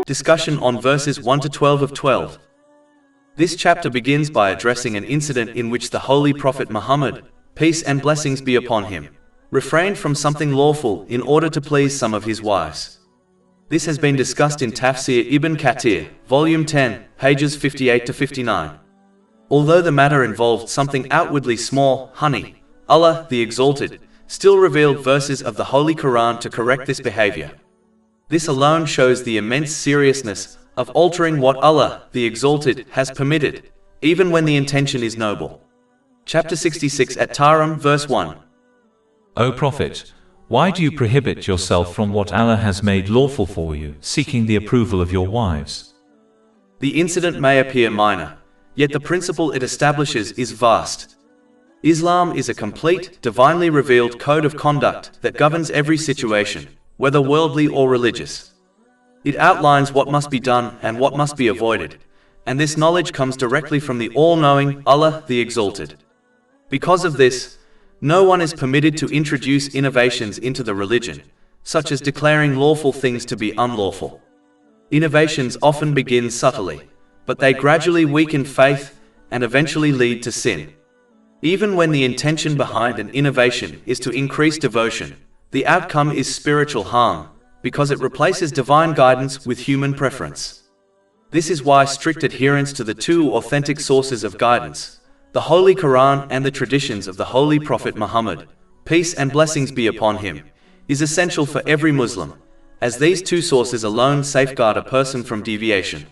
Discussion on verses 1 to 12 of 12. This chapter begins by addressing an incident in which the Holy Prophet Muhammad, peace and blessings be upon him, refrained from something lawful in order to please some of his wives. This has been discussed in Tafsir Ibn Kathir, Volume 10, pages 58 to 59. Although the matter involved something outwardly small, honey, Allah, the Exalted, still revealed verses of the Holy Quran to correct this behavior. This alone shows the immense seriousness of altering what Allah, the Exalted, has permitted, even when the intention is noble. Chapter 66 at Tahrim, verse 1. O Prophet, why do you prohibit yourself from what Allah has made lawful for you, seeking the approval of your wives? The incident may appear minor, yet the principle it establishes is vast. Islam is a complete, divinely revealed code of conduct that governs every situation, whether worldly or religious. It outlines what must be done and what must be avoided, and this knowledge comes directly from the all-knowing Allah, the Exalted. Because of this, no one is permitted to introduce innovations into the religion, such as declaring lawful things to be unlawful. Innovations often begin subtly, but they gradually weaken faith and eventually lead to sin. Even when the intention behind an innovation is to increase devotion, the outcome is spiritual harm, because it replaces divine guidance with human preference. This is why strict adherence to the two authentic sources of guidance, the Holy Quran and the traditions of the Holy Prophet Muhammad, peace and blessings be upon him, is essential for every Muslim, as these two sources alone safeguard a person from deviation.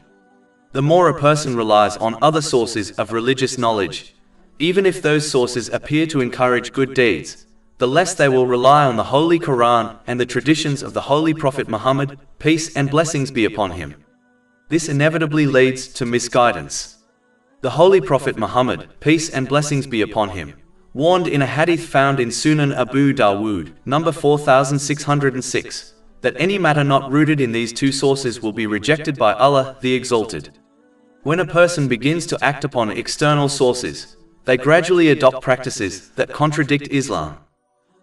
The more a person relies on other sources of religious knowledge, even if those sources appear to encourage good deeds, the less they will rely on the Holy Quran and the traditions of the Holy Prophet Muhammad, peace and blessings be upon him. This inevitably leads to misguidance. The Holy Prophet Muhammad, peace and blessings be upon him, warned in a hadith found in Sunan Abu Dawood, number 4606, that any matter not rooted in these two sources will be rejected by Allah, the Exalted. When a person begins to act upon external sources, they gradually adopt practices that contradict Islam.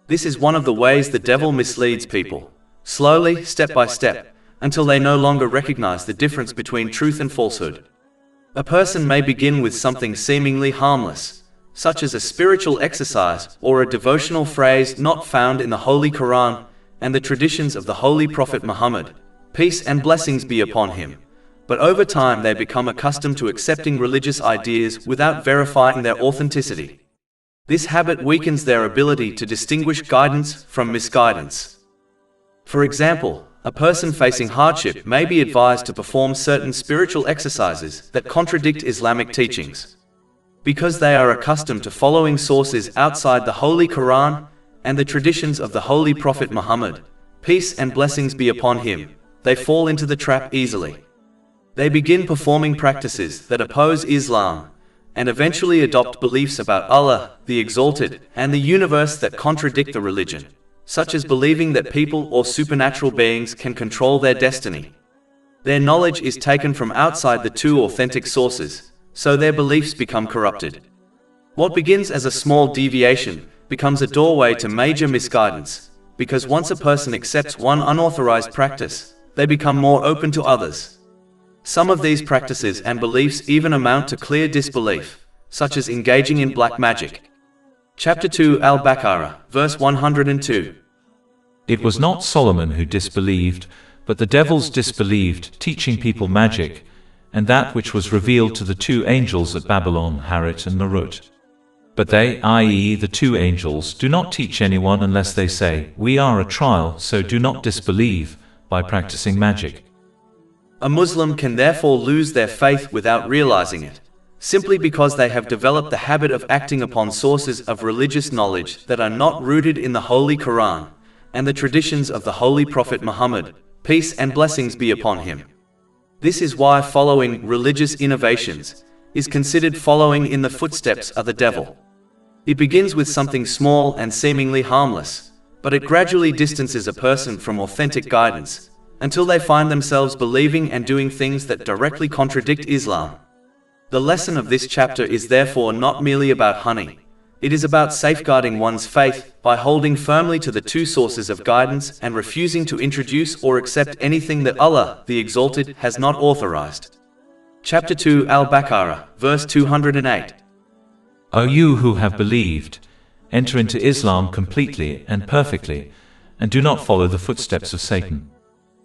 This is one of the ways the devil misleads people, slowly, step by step, until they no longer recognize the difference between truth and falsehood. A person may begin with something seemingly harmless, such as a spiritual exercise or a devotional phrase not found in the Holy Quran and the traditions of the Holy Prophet Muhammad, peace and blessings be upon him. But over time they become accustomed to accepting religious ideas without verifying their authenticity. This habit weakens their ability to distinguish guidance from misguidance. For example, a person facing hardship may be advised to perform certain spiritual exercises that contradict Islamic teachings. Because they are accustomed to following sources outside the Holy Quran and the traditions of the Holy Prophet Muhammad, peace and blessings be upon him, they fall into the trap easily. They begin performing practices that oppose Islam, and eventually adopt beliefs about Allah, the Exalted, and the universe that contradict the religion, such as believing that people or supernatural beings can control their destiny. Their knowledge is taken from outside the two authentic sources, so their beliefs become corrupted. What begins as a small deviation becomes a doorway to major misguidance, because once a person accepts one unauthorized practice, they become more open to others. Some of these practices and beliefs even amount to clear disbelief, such as engaging in black magic. Chapter 2 Al-Baqarah, verse 102. It was not Solomon who disbelieved, but the devils disbelieved, teaching people magic, and that which was revealed to the two angels at Babylon, Harut and Marut. But they, i.e. the two angels, do not teach anyone unless they say, "We are a trial, so do not disbelieve," by practicing magic. A Muslim can therefore lose their faith without realizing it, simply because they have developed the habit of acting upon sources of religious knowledge that are not rooted in the Holy Quran and the traditions of the Holy Prophet Muhammad, peace and blessings be upon him. This is why following religious innovations is considered following in the footsteps of the devil. It begins with something small and seemingly harmless, but it gradually distances a person from authentic guidance, until they find themselves believing and doing things that directly contradict Islam. The lesson of this chapter is therefore not merely about honey, It is about safeguarding one's faith by holding firmly to the two sources of guidance and refusing to introduce or accept anything that Allah, the Exalted, has not authorized. Chapter 2 Al-Baqarah, verse 208. O you who have believed, enter into Islam completely and perfectly, and do not follow the footsteps of Satan.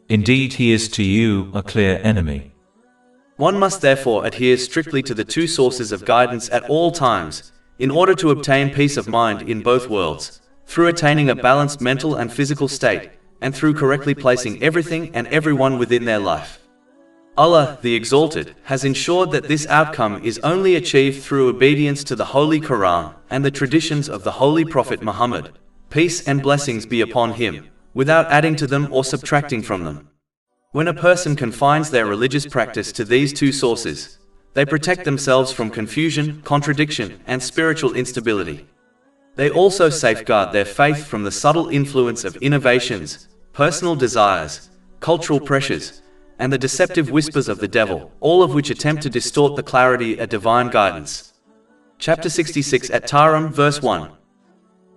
Indeed, he is to you a clear enemy. One must therefore adhere strictly to the two sources of guidance at all times, in order to obtain peace of mind in both worlds, through attaining a balanced mental and physical state, and through correctly placing everything and everyone within their life. Allah, the Exalted, has ensured that this outcome is only achieved through obedience to the Holy Quran and the traditions of the Holy Prophet Muhammad, peace and blessings be upon him, without adding to them or subtracting from them. When a person confines their religious practice to these two sources, they protect themselves from confusion, contradiction, and spiritual instability. They also safeguard their faith from the subtle influence of innovations, personal desires, cultural pressures, and the deceptive whispers of the devil, all of which attempt to distort the clarity of divine guidance. Chapter 66 at Tahrim, verse 1.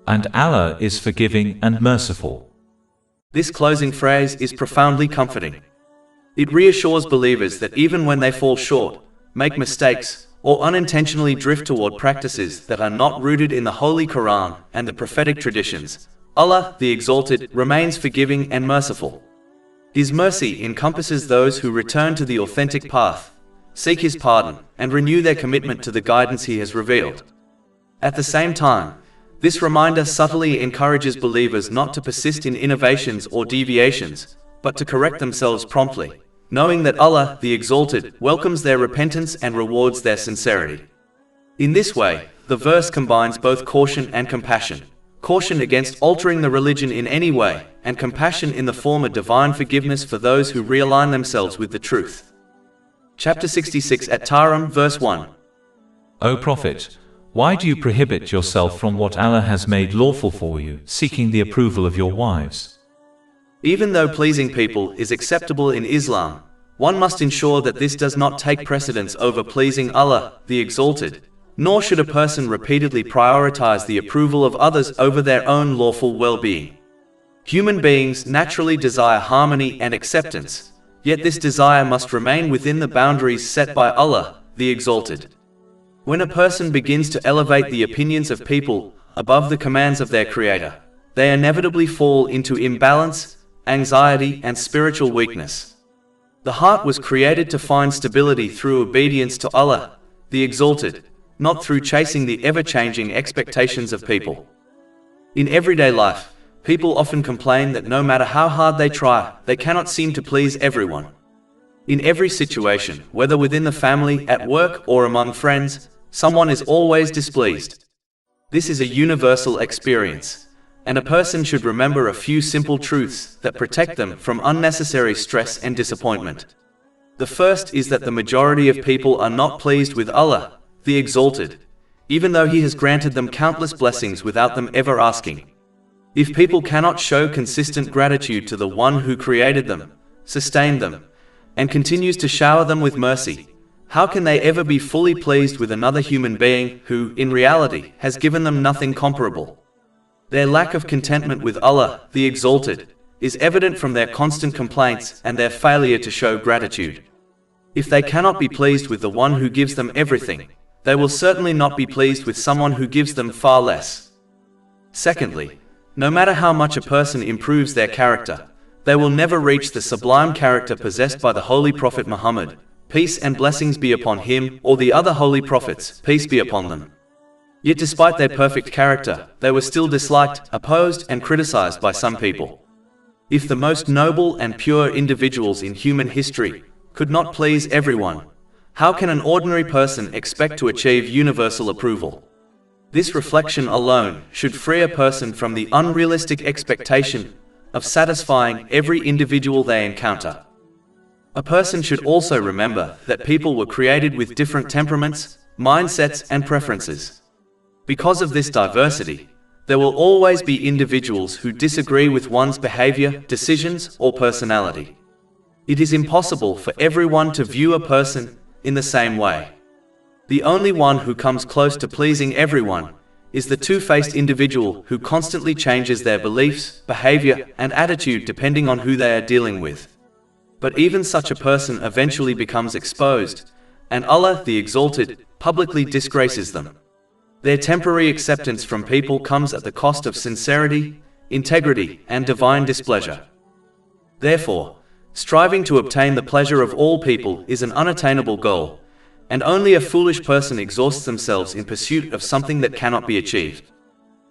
And Allah is forgiving and merciful. This closing phrase is profoundly comforting. It reassures believers that even when they fall short, make mistakes, or unintentionally drift toward practices that are not rooted in the Holy Quran and the prophetic traditions, Allah, the Exalted, remains forgiving and merciful. His mercy encompasses those who return to the authentic path, seek His pardon, and renew their commitment to the guidance He has revealed. At the same time, this reminder subtly encourages believers not to persist in innovations or deviations, but to correct themselves promptly, knowing that Allah, the Exalted, welcomes their repentance and rewards their sincerity. In this way, the verse combines both caution and compassion. Caution against altering the religion in any way, and compassion in the form of divine forgiveness for those who realign themselves with the truth. Chapter 66 at Tahrim, verse 1. O Prophet, why do you prohibit yourself from what Allah has made lawful for you, seeking the approval of your wives? Even though pleasing people is acceptable in Islam, one must ensure that this does not take precedence over pleasing Allah, the Exalted, nor should a person repeatedly prioritize the approval of others over their own lawful well-being. Human beings naturally desire harmony and acceptance, yet this desire must remain within the boundaries set by Allah, the Exalted. When a person begins to elevate the opinions of people above the commands of their Creator, they inevitably fall into imbalance, anxiety, and spiritual weakness. The heart was created to find stability through obedience to Allah, the Exalted, not through chasing the ever-changing expectations of people. In everyday life, people often complain that no matter how hard they try, they cannot seem to please everyone. In every situation, whether within the family, at work, or among friends, someone is always displeased. This is a universal experience, and a person should remember a few simple truths that protect them from unnecessary stress and disappointment. The first is that the majority of people are not pleased with Allah, the Exalted, even though He has granted them countless blessings without them ever asking. If people cannot show consistent gratitude to the One who created them, sustained them, and continues to shower them with mercy, how can they ever be fully pleased with another human being who, in reality, has given them nothing comparable? Their lack of contentment with Allah, the Exalted, is evident from their constant complaints and their failure to show gratitude. If they cannot be pleased with the One who gives them everything, they will certainly not be pleased with someone who gives them far less. Secondly, no matter how much a person improves their character, they will never reach the sublime character possessed by the Holy Prophet Muhammad, peace and blessings be upon him, or the other holy prophets, peace be upon them. Yet despite their perfect character, they were still disliked, opposed, and criticized by some people. If the most noble and pure individuals in human history could not please everyone, how can an ordinary person expect to achieve universal approval? This reflection alone should free a person from the unrealistic expectation of satisfying every individual they encounter. A person should also remember that people were created with different temperaments, mindsets, and preferences. Because of this diversity, there will always be individuals who disagree with one's behavior, decisions, or personality. It is impossible for everyone to view a person in the same way. The only one who comes close to pleasing everyone is the two-faced individual who constantly changes their beliefs, behavior, and attitude depending on who they are dealing with. But even such a person eventually becomes exposed, and Allah, the Exalted, publicly disgraces them. Their temporary acceptance from people comes at the cost of sincerity, integrity, and divine displeasure. Therefore, striving to obtain the pleasure of all people is an unattainable goal, and only a foolish person exhausts themselves in pursuit of something that cannot be achieved.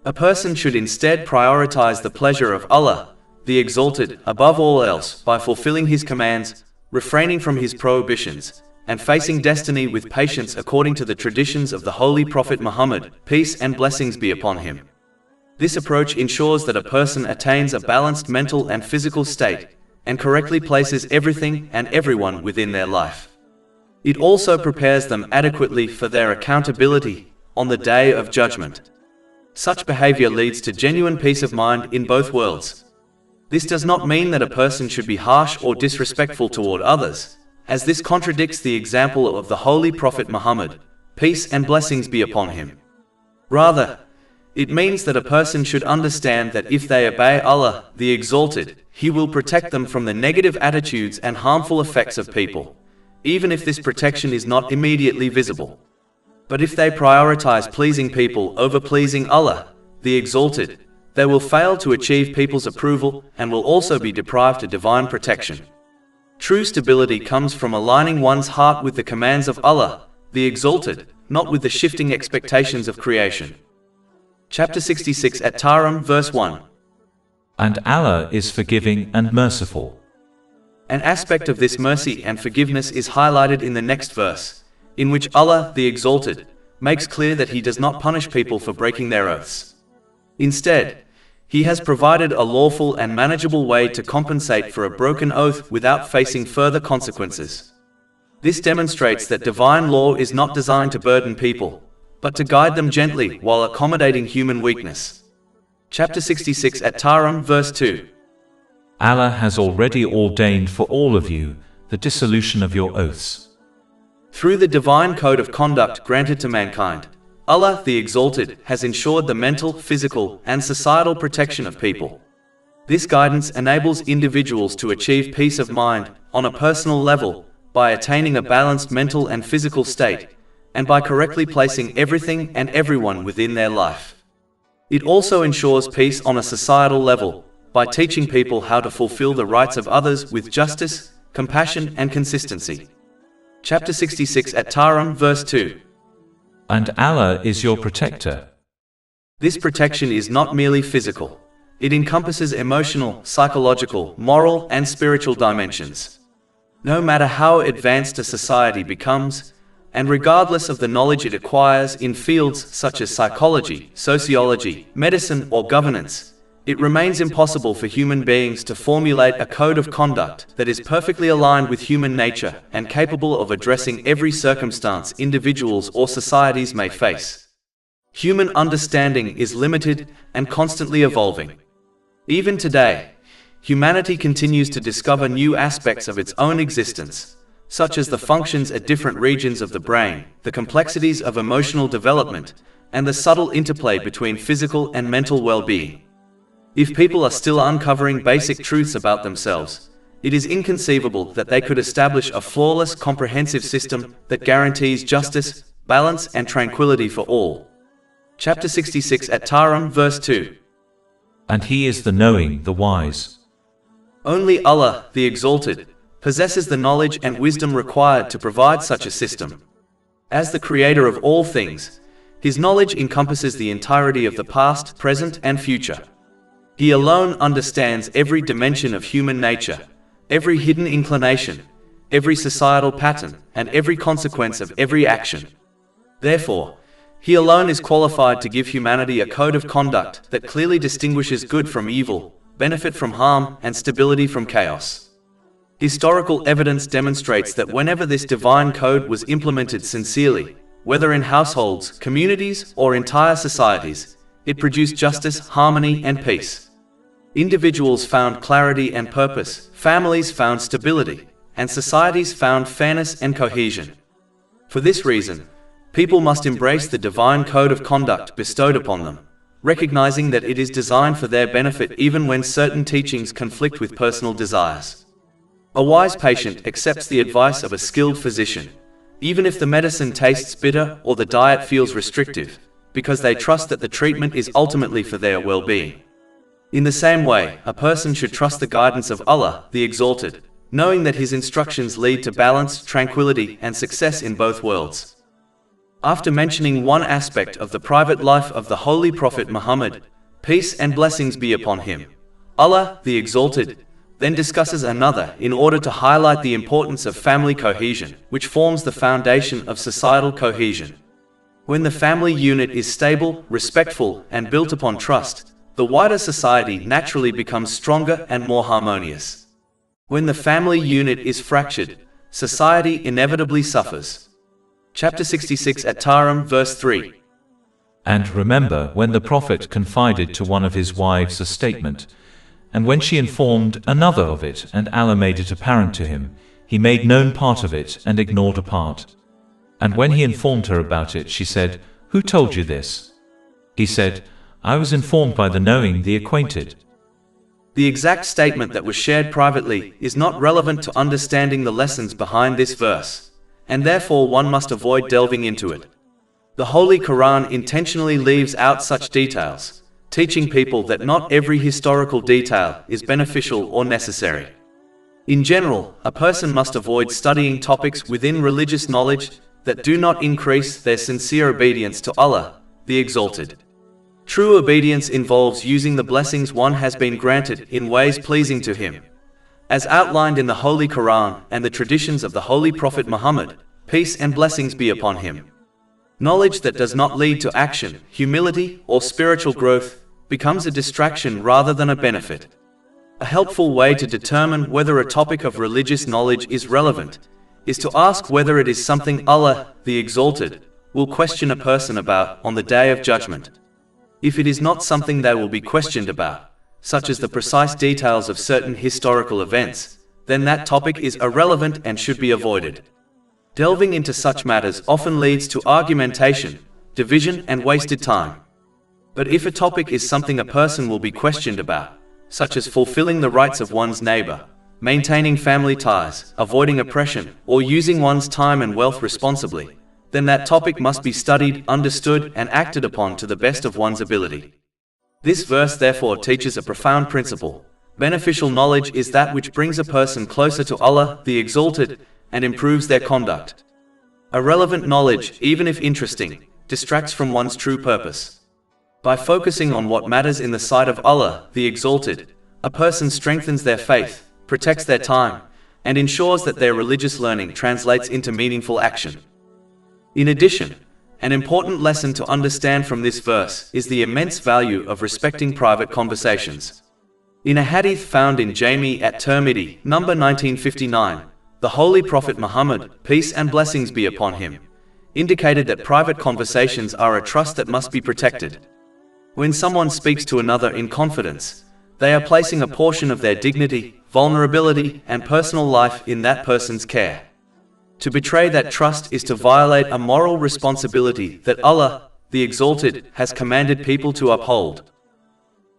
A person should instead prioritize the pleasure of Allah, the Exalted, above all else by fulfilling His commands, refraining from His prohibitions, and facing destiny with patience according to the traditions of the Holy Prophet Muhammad, peace and blessings be upon him. This approach ensures that a person attains a balanced mental and physical state, and correctly places everything and everyone within their life. It also prepares them adequately for their accountability on the Day of Judgment. Such behavior leads to genuine peace of mind in both worlds. This does not mean that a person should be harsh or disrespectful toward others, as this contradicts the example of the Holy Prophet Muhammad, peace and blessings be upon him. Rather, it means that a person should understand that if they obey Allah, the Exalted, He will protect them from the negative attitudes and harmful effects of people, even if this protection is not immediately visible. But if they prioritize pleasing people over pleasing Allah, the Exalted, they will fail to achieve people's approval and will also be deprived of divine protection. True stability comes from aligning one's heart with the commands of Allah, the Exalted, not with the shifting expectations of creation. Chapter 66 at Tahrim, verse 1. And Allah is forgiving and merciful. An aspect of this mercy and forgiveness is highlighted in the next verse, in which Allah, the Exalted, makes clear that He does not punish people for breaking their oaths. Instead, He has provided a lawful and manageable way to compensate for a broken oath without facing further consequences. This demonstrates that divine law is not designed to burden people, but to guide them gently while accommodating human weakness. Chapter 66 at Tahrim, verse 2. Allah has already ordained for all of you the dissolution of your oaths. Through the divine code of conduct granted to mankind, Allah, the Exalted, has ensured the mental, physical, and societal protection of people. This guidance enables individuals to achieve peace of mind on a personal level by attaining a balanced mental and physical state, and by correctly placing everything and everyone within their life. It also ensures peace on a societal level by teaching people how to fulfill the rights of others with justice, compassion, and consistency. Chapter 66 at Tahrim, verse 2. And Allah is your protector. This protection is not merely physical. It encompasses emotional, psychological, moral, and spiritual dimensions. No matter how advanced a society becomes, and regardless of the knowledge it acquires in fields such as psychology, sociology, medicine, or governance, it remains impossible for human beings to formulate a code of conduct that is perfectly aligned with human nature and capable of addressing every circumstance individuals or societies may face. Human understanding is limited and constantly evolving. Even today, humanity continues to discover new aspects of its own existence, such as the functions at different regions of the brain, the complexities of emotional development, and the subtle interplay between physical and mental well-being. If people are still uncovering basic truths about themselves, it is inconceivable that they could establish a flawless, comprehensive system that guarantees justice, balance, and tranquility for all. Chapter 66 at Tahrim, verse 2. And He is the knowing, the wise. Only Allah, the Exalted, possesses the knowledge and wisdom required to provide such a system. As the creator of all things, His knowledge encompasses the entirety of the past, present, and future. He alone understands every dimension of human nature, every hidden inclination, every societal pattern, and every consequence of every action. Therefore, He alone is qualified to give humanity a code of conduct that clearly distinguishes good from evil, benefit from harm, and stability from chaos. Historical evidence demonstrates that whenever this divine code was implemented sincerely, whether in households, communities, or entire societies, it produced justice, harmony, and peace. Individuals found clarity and purpose, families found stability, and societies found fairness and cohesion. For this reason, People must embrace the divine code of conduct bestowed upon them, recognizing that it is designed for their benefit even when certain teachings conflict with personal desires. A wise patient accepts the advice of a skilled physician, even if the medicine tastes bitter or the diet feels restrictive, because they trust that the treatment is ultimately for their well-being. In the same way, a person should trust the guidance of Allah, the Exalted, knowing that His instructions lead to balance, tranquility, and success in both worlds. After mentioning one aspect of the private life of the Holy Prophet Muhammad, peace and blessings be upon him, Allah, the Exalted, then discusses another in order to highlight the importance of family cohesion, which forms the foundation of societal cohesion. When the family unit is stable, respectful, and built upon trust, the wider society naturally becomes stronger and more harmonious. When the family unit is fractured, society inevitably suffers. Chapter 66 at Tahrim, verse 3. And remember when the Prophet confided to one of his wives a statement, and when she informed another of it and Allah made it apparent to him, he made known part of it and ignored a part. And when he informed her about it, she said, "Who told you this?" He said, "I was informed by the knowing, the acquainted." The exact statement that was shared privately is not relevant to understanding the lessons behind this verse, and therefore one must avoid delving into it. The Holy Quran intentionally leaves out such details, teaching people that not every historical detail is beneficial or necessary. In general, a person must avoid studying topics within religious knowledge that do not increase their sincere obedience to Allah, the Exalted. True obedience involves using the blessings one has been granted in ways pleasing to Him, as outlined in the Holy Quran and the traditions of the Holy Prophet Muhammad, peace and blessings be upon him. Knowledge that does not lead to action, humility, or spiritual growth becomes a distraction rather than a benefit. A helpful way to determine whether a topic of religious knowledge is relevant is to ask whether it is something Allah, the Exalted, will question a person about on the Day of Judgment. If it is not something they will be questioned about, such as the precise details of certain historical events, then that topic is irrelevant and should be avoided. Delving into such matters often leads to argumentation, division, and wasted time. But if a topic is something a person will be questioned about, such as fulfilling the rights of one's neighbor, maintaining family ties, avoiding oppression, or using one's time and wealth responsibly, then that topic must be studied, understood, and acted upon to the best of one's ability. This verse therefore teaches a profound principle. Beneficial knowledge is that which brings a person closer to Allah, the Exalted, and improves their conduct. Irrelevant knowledge, even if interesting, distracts from one's true purpose. By focusing on what matters in the sight of Allah, the Exalted, a person strengthens their faith, protects their time, and ensures that their religious learning translates into meaningful action. In addition, an important lesson to understand from this verse is the immense value of respecting private conversations. In a hadith found in Jami at Tirmidhi, number 1959, the Holy Prophet Muhammad, peace and blessings be upon him, indicated that private conversations are a trust that must be protected. When someone speaks to another in confidence, they are placing a portion of their dignity, vulnerability, and personal life in that person's care. To betray that trust is to violate a moral responsibility that Allah, the Exalted, has commanded people to uphold.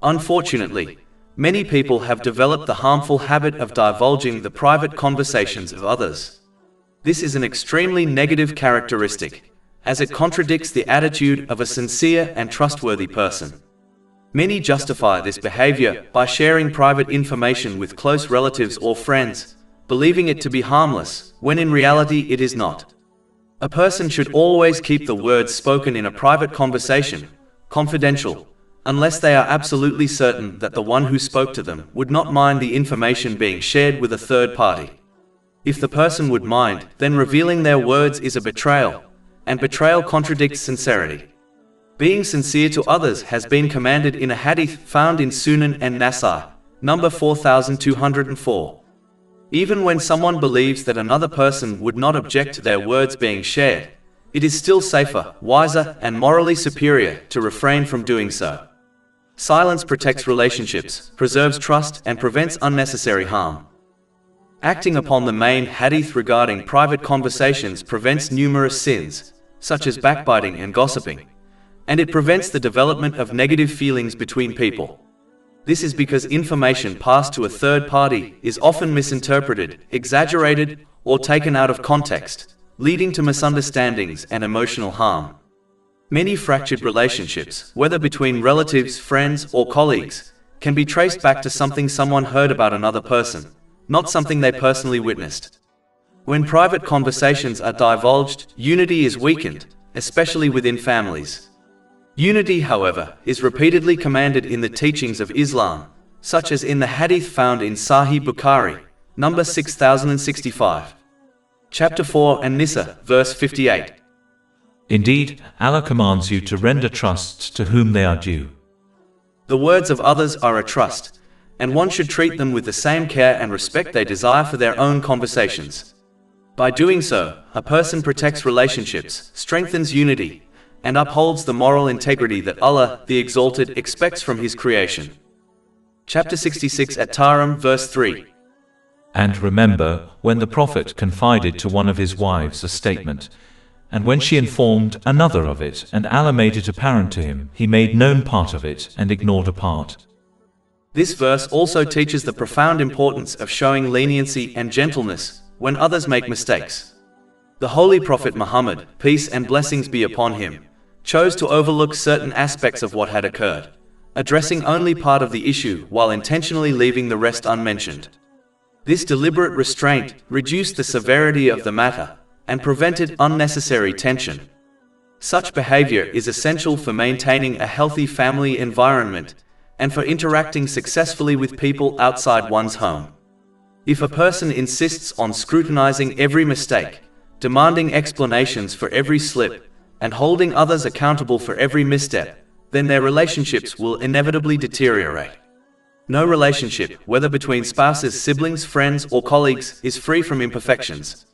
Unfortunately, many people have developed the harmful habit of divulging the private conversations of others. This is an extremely negative characteristic, as it contradicts the attitude of a sincere and trustworthy person. Many justify this behavior by sharing private information with close relatives or friends, believing it to be harmless, when in reality it is not. A person should always keep the words spoken in a private conversation confidential, unless they are absolutely certain that the one who spoke to them would not mind the information being shared with a third party. If the person would mind, then revealing their words is a betrayal, and betrayal contradicts sincerity. Being sincere to others has been commanded in a hadith found in Sunan and Nasai, number 4204. Even when someone believes that another person would not object to their words being shared, it is still safer, wiser, and morally superior to refrain from doing so. Silence protects relationships, preserves trust, and prevents unnecessary harm. Acting upon the main hadith regarding private conversations prevents numerous sins, such as backbiting and gossiping, and it prevents the development of negative feelings between people. This is because information passed to a third party is often misinterpreted, exaggerated, or taken out of context, leading to misunderstandings and emotional harm. Many fractured relationships, whether between relatives, friends, or colleagues, can be traced back to something someone heard about another person, not something they personally witnessed. When private conversations are divulged, unity is weakened, especially within families. Unity, however, is repeatedly commanded in the teachings of Islam, such as in the hadith found in Sahih Bukhari, number 6065. Chapter 4 An-Nisa, verse 58. Indeed, Allah commands you to render trusts to whom they are due. The words of others are a trust, and one should treat them with the same care and respect they desire for their own conversations. By doing so, a person protects relationships, strengthens unity, and upholds the moral integrity that Allah, the Exalted, expects from His creation. Chapter 66 at Tahrim, verse 3. And remember, when the Prophet confided to one of his wives a statement, and when she informed another of it, and Allah made it apparent to him, he made known part of it, and ignored a part. This verse also teaches the profound importance of showing leniency and gentleness when others make mistakes. The Holy Prophet Muhammad, peace and blessings be upon him, chose to overlook certain aspects of what had occurred, addressing only part of the issue while intentionally leaving the rest unmentioned. This deliberate restraint reduced the severity of the matter and prevented unnecessary tension. Such behavior is essential for maintaining a healthy family environment and for interacting successfully with people outside one's home. If a person insists on scrutinizing every mistake, demanding explanations for every slip, and holding others accountable for every misstep, then their relationships will inevitably deteriorate. No relationship, whether between spouses, siblings, friends, or colleagues, is free from imperfections.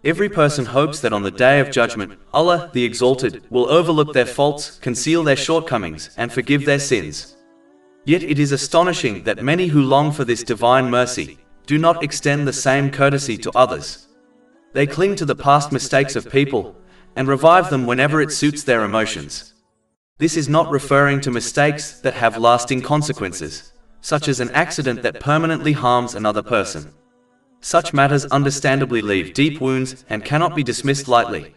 Every person hopes that on the Day of Judgment, Allah, the Exalted, will overlook their faults, conceal their shortcomings, and forgive their sins. Yet it is astonishing that many who long for this divine mercy do not extend the same courtesy to others. They cling to the past mistakes of people and revive them whenever it suits their emotions. This is not referring to mistakes that have lasting consequences, such as an accident that permanently harms another person. Such matters understandably leave deep wounds and cannot be dismissed lightly.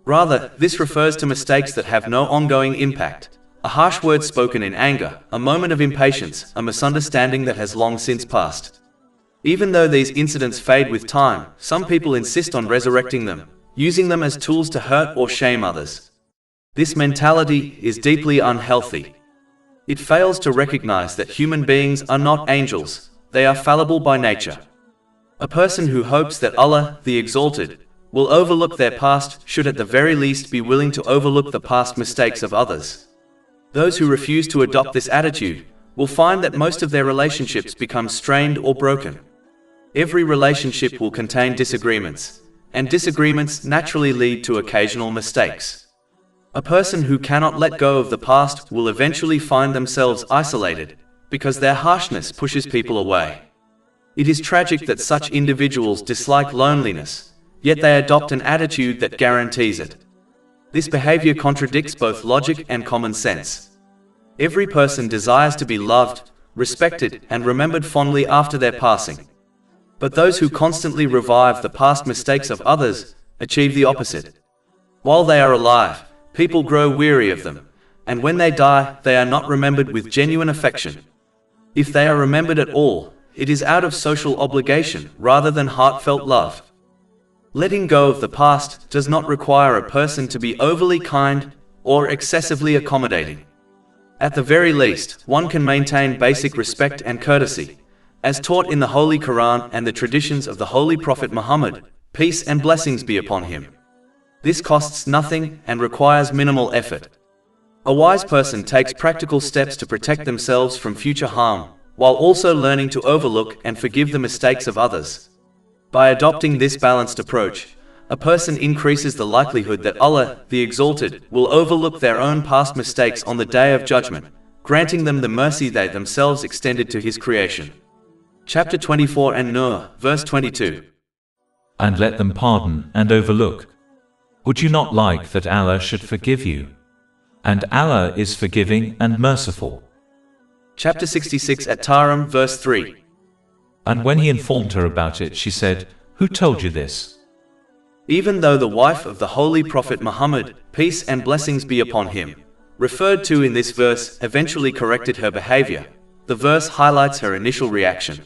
Rather, this refers to mistakes that have no ongoing impact. A harsh word spoken in anger, a moment of impatience, a misunderstanding that has long since passed. Even though these incidents fade with time, some people insist on resurrecting them, using them as tools to hurt or shame others. This mentality is deeply unhealthy. It fails to recognize that human beings are not angels, they are fallible by nature. A person who hopes that Allah, the Exalted, will overlook their past should at the very least be willing to overlook the past mistakes of others. Those who refuse to adopt this attitude will find that most of their relationships become strained or broken. Every relationship will contain disagreements, and disagreements naturally lead to occasional mistakes. A person who cannot let go of the past will eventually find themselves isolated, because their harshness pushes people away. It is tragic that such individuals dislike loneliness, yet they adopt an attitude that guarantees it. This behavior contradicts both logic and common sense. Every person desires to be loved, respected, and remembered fondly after their passing. But those who constantly revive the past mistakes of others achieve the opposite. While they are alive, people grow weary of them, and when they die, they are not remembered with genuine affection. If they are remembered at all, it is out of social obligation rather than heartfelt love. Letting go of the past does not require a person to be overly kind or excessively accommodating. At the very least, one can maintain basic respect and courtesy, as taught in the Holy Quran and the traditions of the Holy Prophet Muhammad, peace and blessings be upon him. This costs nothing and requires minimal effort. A wise person takes practical steps to protect themselves from future harm, while also learning to overlook and forgive the mistakes of others. By adopting this balanced approach, a person increases the likelihood that Allah, the Exalted, will overlook their own past mistakes on the Day of Judgment, granting them the mercy they themselves extended to His creation. Chapter 24 An-Nur, verse 22. And let them pardon and overlook. Would you not like that Allah should forgive you? And Allah is forgiving and merciful. Chapter 66 at Tahrim, verse 3. And when he informed her about it, she said, "Who told you this?" Even though the wife of the Holy Prophet Muhammad, peace and blessings be upon him, referred to in this verse, eventually corrected her behavior, the verse highlights her initial reaction.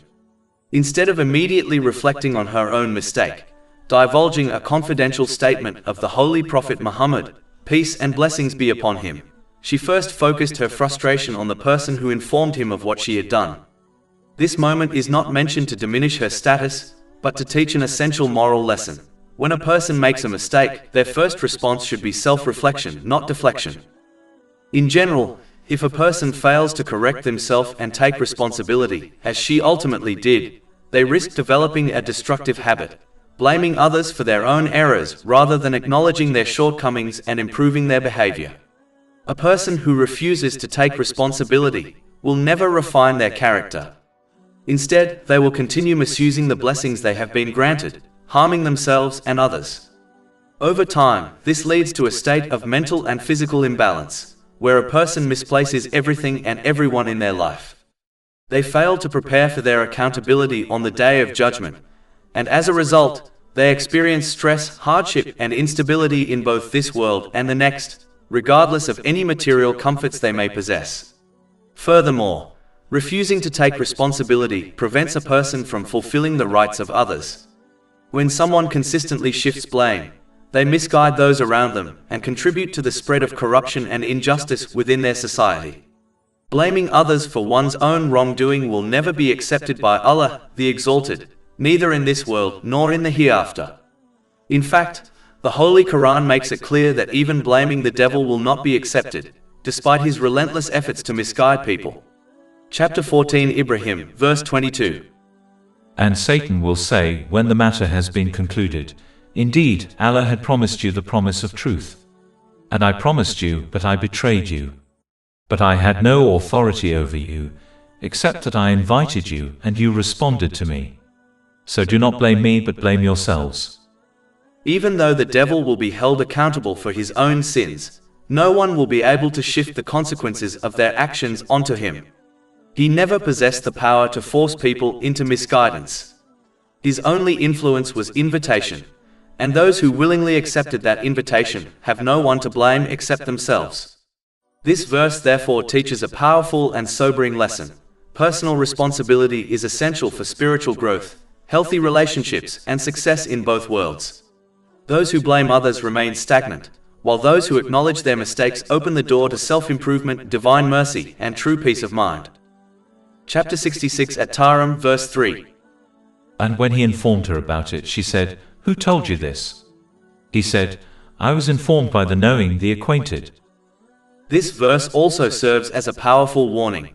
Instead of immediately reflecting on her own mistake, divulging a confidential statement of the Holy Prophet Muhammad, peace and blessings be upon him, she first focused her frustration on the person who informed him of what she had done. This moment is not mentioned to diminish her status, but to teach an essential moral lesson. When a person makes a mistake, their first response should be self-reflection, not deflection. In general, if a person fails to correct themselves and take responsibility, as she ultimately did, they risk developing a destructive habit, blaming others for their own errors rather than acknowledging their shortcomings and improving their behavior. A person who refuses to take responsibility will never refine their character. Instead, they will continue misusing the blessings they have been granted, harming themselves and others. Over time, this leads to a state of mental and physical imbalance, where a person misplaces everything and everyone in their life. They fail to prepare for their accountability on the day of judgment, and as a result, they experience stress, hardship, and instability in both this world and the next, regardless of any material comforts they may possess. Furthermore, refusing to take responsibility prevents a person from fulfilling the rights of others. When someone consistently shifts blame, they misguide those around them and contribute to the spread of corruption and injustice within their society. Blaming others for one's own wrongdoing will never be accepted by Allah, the Exalted, neither in this world nor in the hereafter. In fact, the Holy Quran makes it clear that even blaming the devil will not be accepted, despite his relentless efforts to misguide people. Chapter 14 Ibrahim, verse 22. And Satan will say, when the matter has been concluded, "Indeed, Allah had promised you the promise of truth. And I promised you, but I betrayed you. But I had no authority over you, except that I invited you, and you responded to me. So do not blame me, but blame yourselves." Even though the devil will be held accountable for his own sins, no one will be able to shift the consequences of their actions onto him. He never possessed the power to force people into misguidance. His only influence was invitation, and those who willingly accepted that invitation have no one to blame except themselves. This verse therefore teaches a powerful and sobering lesson. Personal responsibility is essential for spiritual growth, healthy relationships, and success in both worlds. Those who blame others remain stagnant, while those who acknowledge their mistakes open the door to self-improvement, divine mercy, and true peace of mind. Chapter 66 at Tahrim, verse 3. And when he informed her about it, she said, "Who told you this?" He said, "I was informed by the knowing, the acquainted." This verse also serves as a powerful warning.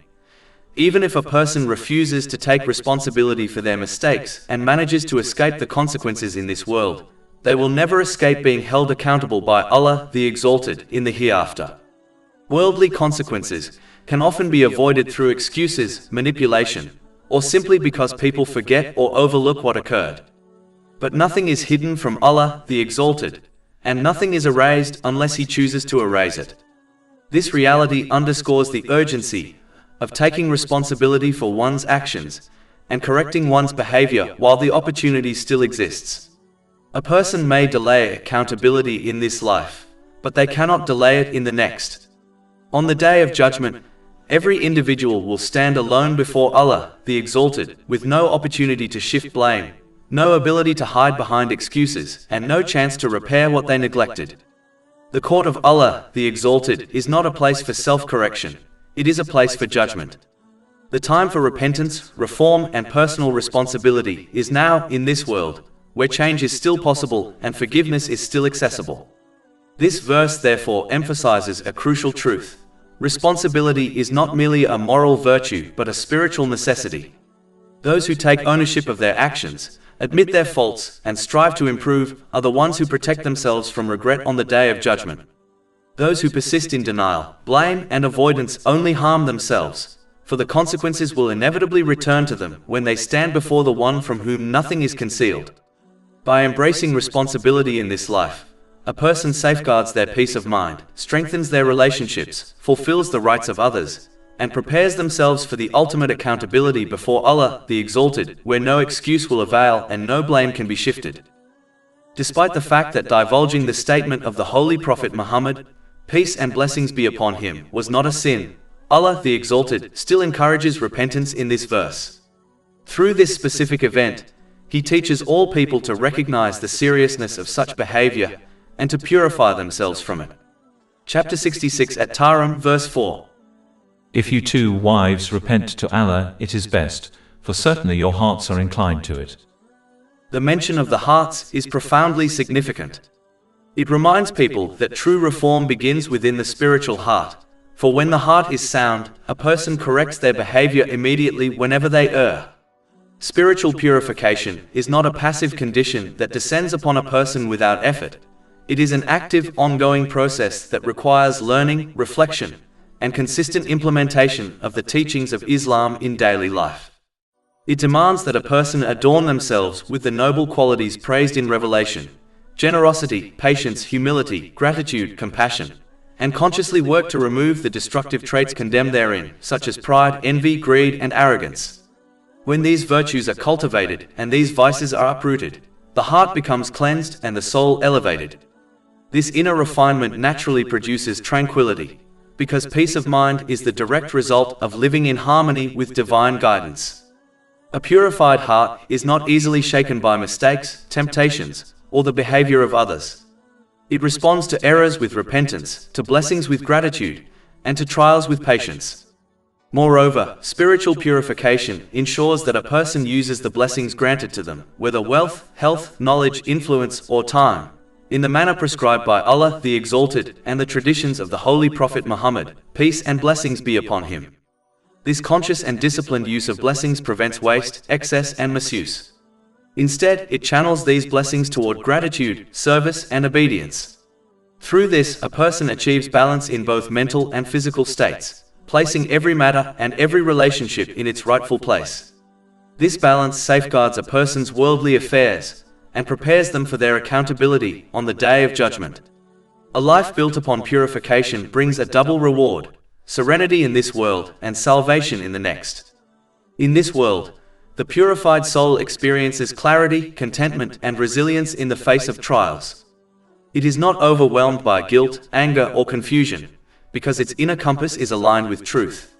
Even if a person refuses to take responsibility for their mistakes and manages to escape the consequences in this world, they will never escape being held accountable by Allah, the Exalted, in the hereafter. Worldly consequences can often be avoided through excuses, manipulation, or simply because people forget or overlook what occurred. But nothing is hidden from Allah, the Exalted, and nothing is erased unless He chooses to erase it. This reality underscores the urgency of taking responsibility for one's actions and correcting one's behavior while the opportunity still exists. A person may delay accountability in this life, but they cannot delay it in the next. On the day of judgment, every individual will stand alone before Allah, the Exalted, with no opportunity to shift blame, no ability to hide behind excuses, and no chance to repair what they neglected. The court of Allah, the Exalted, is not a place for self-correction, it is a place for judgment. The time for repentance, reform, and personal responsibility is now, in this world, where change is still possible and forgiveness is still accessible. This verse therefore emphasizes a crucial truth. Responsibility is not merely a moral virtue but a spiritual necessity. Those who take ownership of their actions, admit their faults, and strive to improve are the ones who protect themselves from regret on the day of judgment. Those who persist in denial, blame, and avoidance only harm themselves, for the consequences will inevitably return to them when they stand before the one from whom nothing is concealed. By embracing responsibility in this life, a person safeguards their peace of mind, strengthens their relationships, fulfills the rights of others, and prepares themselves for the ultimate accountability before Allah, the Exalted, where no excuse will avail and no blame can be shifted. Despite the fact that divulging the statement of the Holy Prophet Muhammad, peace and blessings be upon him, was not a sin, Allah, the Exalted, still encourages repentance in this verse. Through this specific event, He teaches all people to recognize the seriousness of such behavior and to purify themselves from it. Chapter 66 at Tahrim, verse 4. If you two wives repent to Allah, it is best, for certainly your hearts are inclined to it. The mention of the hearts is profoundly significant. It reminds people that true reform begins within the spiritual heart, for when the heart is sound, a person corrects their behavior immediately whenever they err. Spiritual purification is not a passive condition that descends upon a person without effort. It is an active, ongoing process that requires learning, reflection, and consistent implementation of the teachings of Islam in daily life. It demands that a person adorn themselves with the noble qualities praised in Revelation: generosity, patience, humility, gratitude, compassion, and consciously work to remove the destructive traits condemned therein, such as pride, envy, greed, and arrogance. When these virtues are cultivated and these vices are uprooted, the heart becomes cleansed and the soul elevated. This inner refinement naturally produces tranquility, because peace of mind is the direct result of living in harmony with divine guidance. A purified heart is not easily shaken by mistakes, temptations, or the behavior of others. It responds to errors with repentance, to blessings with gratitude, and to trials with patience. Moreover, spiritual purification ensures that a person uses the blessings granted to them, whether wealth, health, knowledge, influence, or time, in the manner prescribed by Allah the Exalted and the traditions of the Holy Prophet Muhammad, peace and blessings be upon him. This conscious and disciplined use of blessings prevents waste, excess, and misuse. Instead, it channels these blessings toward gratitude, service, and obedience. Through this, a person achieves balance in both mental and physical states, placing every matter and every relationship in its rightful place. This balance safeguards a person's worldly affairs and prepares them for their accountability on the Day of Judgment. A life built upon purification brings a double reward: serenity in this world and salvation in the next. In this world, the purified soul experiences clarity, contentment, and resilience in the face of trials. It is not overwhelmed by guilt, anger, or confusion, because its inner compass is aligned with truth.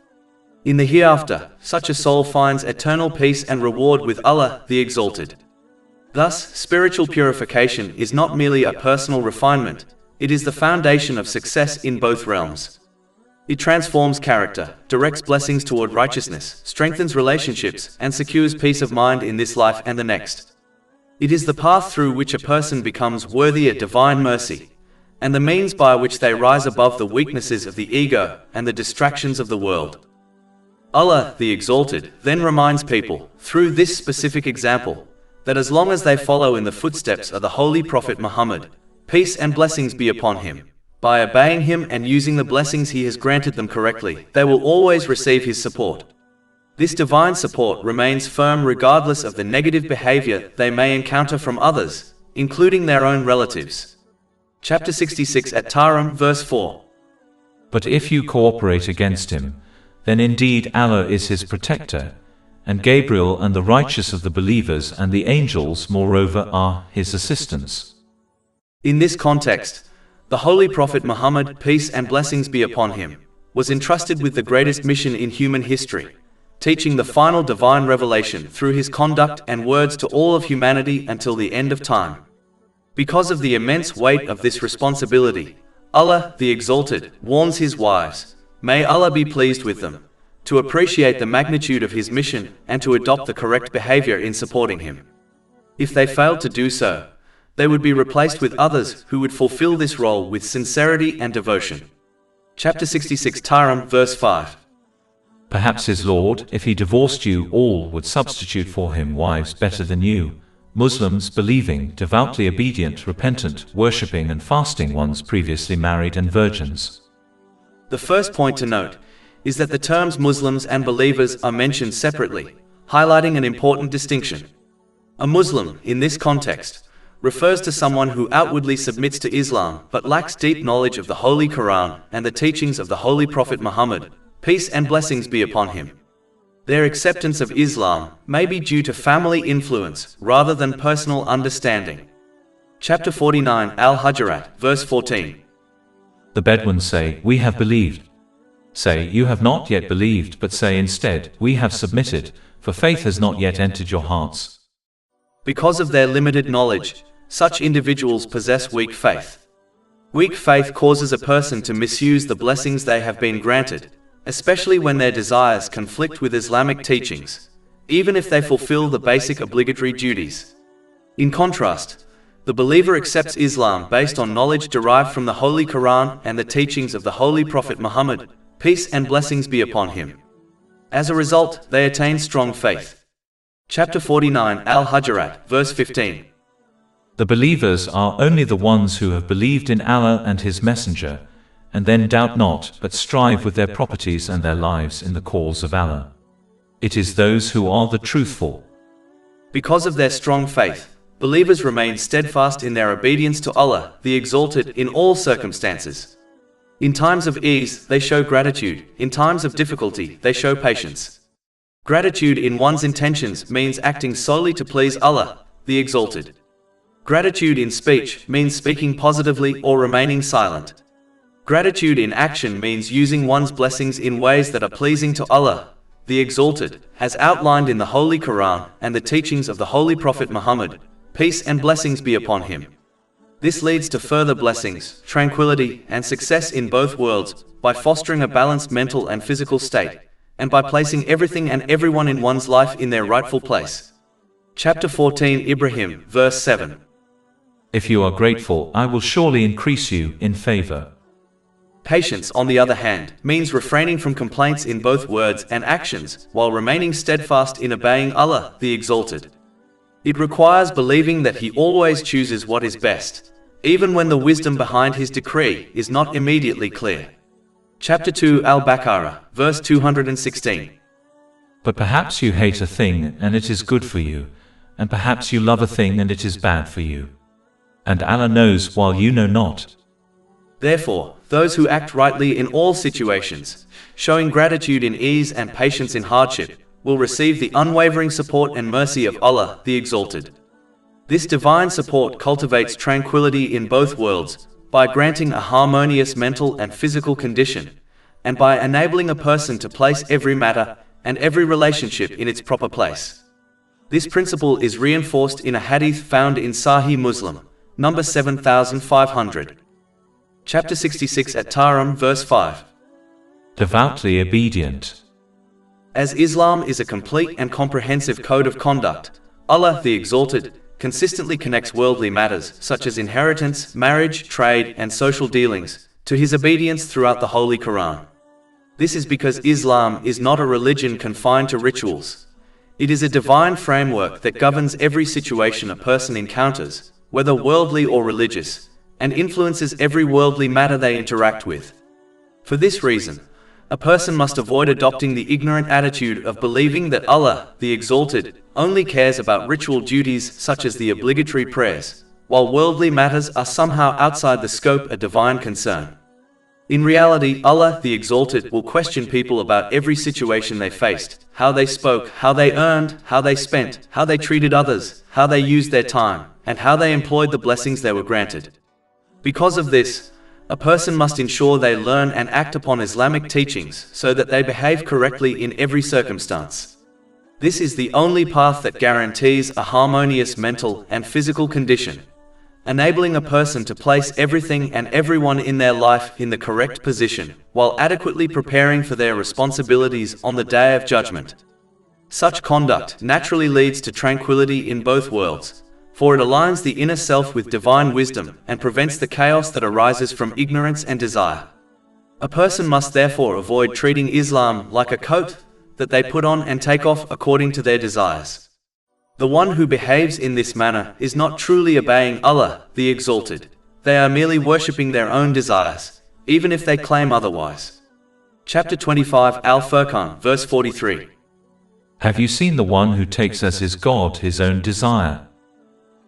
In the hereafter, such a soul finds eternal peace and reward with Allah the Exalted. Thus, spiritual purification is not merely a personal refinement, it is the foundation of success in both realms. It transforms character, directs blessings toward righteousness, strengthens relationships, and secures peace of mind in this life and the next. It is the path through which a person becomes worthy of divine mercy, and the means by which they rise above the weaknesses of the ego and the distractions of the world. Allah, the Exalted, then reminds people, through this specific example, that as long as they follow in the footsteps of the Holy Prophet Muhammad, peace and blessings be upon him, by obeying him and using the blessings he has granted them correctly, they will always receive his support. This divine support remains firm regardless of the negative behavior they may encounter from others, including their own relatives. Chapter 66 at Tahrim, verse 4. But if you cooperate against him, then indeed Allah is his protector, and Gabriel and the righteous of the believers and the angels moreover are his assistants. In this context, the Holy Prophet Muhammad, peace and blessings be upon him, was entrusted with the greatest mission in human history, teaching the final divine revelation through his conduct and words to all of humanity until the end of time. Because of the immense weight of this responsibility, Allah, the Exalted, warns his wives, may Allah be pleased with them, to appreciate the magnitude of his mission and to adopt the correct behavior in supporting him. If they failed to do so, they would be replaced with others who would fulfill this role with sincerity and devotion. Chapter 66 Tahrim, verse 5. Perhaps his Lord, if he divorced you all, would substitute for him wives better than you, Muslims, believing, devoutly obedient, repentant, worshipping and fasting ones previously married and virgins. The first point to note is that the terms Muslims and believers are mentioned separately, highlighting an important distinction. A Muslim, in this context, refers to someone who outwardly submits to Islam but lacks deep knowledge of the Holy Quran and the teachings of the Holy Prophet Muhammad, peace and blessings be upon him. Their acceptance of Islam may be due to family influence rather than personal understanding. Chapter 49 Al-Hujurat, verse 14. The Bedouins say, "We have believed." Say, "You have not yet believed," but say instead, "We have submitted, for faith has not yet entered your hearts." Because of their limited knowledge, such individuals possess weak faith. Weak faith causes a person to misuse the blessings they have been granted, especially when their desires conflict with Islamic teachings, even if they fulfill the basic obligatory duties. In contrast, the believer accepts Islam based on knowledge derived from the Holy Quran and the teachings of the Holy Prophet Muhammad, peace and blessings be upon him. As a result, they attain strong faith. Chapter 49 Al-Hujurat, verse 15. The believers are only the ones who have believed in Allah and His Messenger, and then doubt not, but strive with their properties and their lives in the cause of Allah. It is those who are the truthful. Because of their strong faith, believers remain steadfast in their obedience to Allah, the Exalted, in all circumstances. In times of ease, they show gratitude. In times of difficulty, they show patience. Gratitude in one's intentions means acting solely to please Allah, the Exalted. Gratitude in speech means speaking positively or remaining silent. Gratitude in action means using one's blessings in ways that are pleasing to Allah, the Exalted, as outlined in the Holy Quran and the teachings of the Holy Prophet Muhammad, peace and blessings be upon him. This leads to further blessings, tranquility, and success in both worlds by fostering a balanced mental and physical state, and by placing everything and everyone in one's life in their rightful place. Chapter 14 Ibrahim, verse 7. If you are grateful, I will surely increase you in favor. Patience, on the other hand, means refraining from complaints in both words and actions, while remaining steadfast in obeying Allah, the Exalted. It requires believing that He always chooses what is best, even when the wisdom behind His decree is not immediately clear. Chapter 2 Al-Baqarah, verse 216. But perhaps you hate a thing and it is good for you, and perhaps you love a thing and it is bad for you. And Allah knows while you know not. Therefore, those who act rightly in all situations, showing gratitude in ease and patience in hardship, will receive the unwavering support and mercy of Allah, the Exalted. This divine support cultivates tranquility in both worlds by granting a harmonious mental and physical condition, and by enabling a person to place every matter and every relationship in its proper place. This principle is reinforced in a hadith found in Sahih Muslim, number 7500. Chapter 66 at Tahrim, verse 5. Devoutly obedient. As Islam is a complete and comprehensive code of conduct, Allah, the Exalted, consistently connects worldly matters such as inheritance, marriage, trade, and social dealings to His obedience throughout the Holy Quran. This is because Islam is not a religion confined to rituals. It is a divine framework that governs every situation a person encounters, whether worldly or religious, and influences every worldly matter they interact with. For this reason, a person must avoid adopting the ignorant attitude of believing that Allah, the Exalted, only cares about ritual duties such as the obligatory prayers, while worldly matters are somehow outside the scope of divine concern. In reality, Allah, the Exalted, will question people about every situation they faced, how they spoke, how they earned, how they spent, how they treated others, how they used their time, and how they employed the blessings they were granted. Because of this, a person must ensure they learn and act upon Islamic teachings so that they behave correctly in every circumstance. This is the only path that guarantees a harmonious mental and physical condition, enabling a person to place everything and everyone in their life in the correct position, while adequately preparing for their responsibilities on the Day of Judgment. Such conduct naturally leads to tranquility in both worlds, for it aligns the inner self with divine wisdom and prevents the chaos that arises from ignorance and desire. A person must therefore avoid treating Islam like a coat that they put on and take off according to their desires. The one who behaves in this manner is not truly obeying Allah, the Exalted. They are merely worshipping their own desires, even if they claim otherwise. Chapter 25 Al-Furqan, verse 43. Have you seen the one who takes as his God his own desire?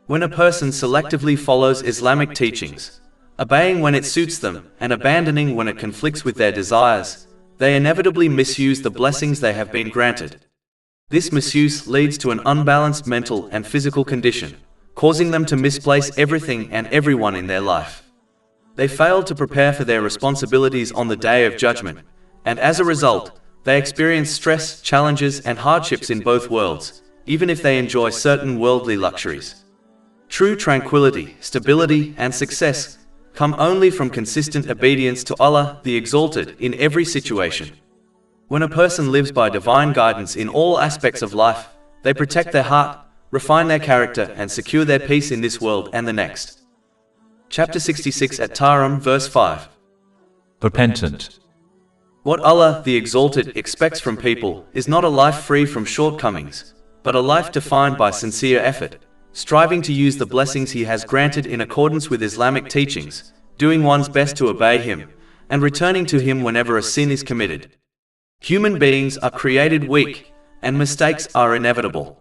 When a person selectively follows Islamic teachings, obeying when it suits them and abandoning when it conflicts with their desires, they inevitably misuse the blessings they have been granted. This misuse leads to an unbalanced mental and physical condition, causing them to misplace everything and everyone in their life. They fail to prepare for their responsibilities on the Day of Judgment, and as a result, they experience stress, challenges, and hardships in both worlds, even if they enjoy certain worldly luxuries. True tranquility, stability, and success come only from consistent obedience to Allah the Exalted in every situation. When a person lives by divine guidance in all aspects of life, they protect their heart, refine their character, and secure their peace in this world and the next. Chapter 66 at Tahrim, verse 5. Repentant. What Allah the Exalted expects from people is not a life free from shortcomings, but a life defined by sincere effort, striving to use the blessings He has granted in accordance with Islamic teachings, doing one's best to obey Him, and returning to Him whenever a sin is committed. Human beings are created weak, and mistakes are inevitable.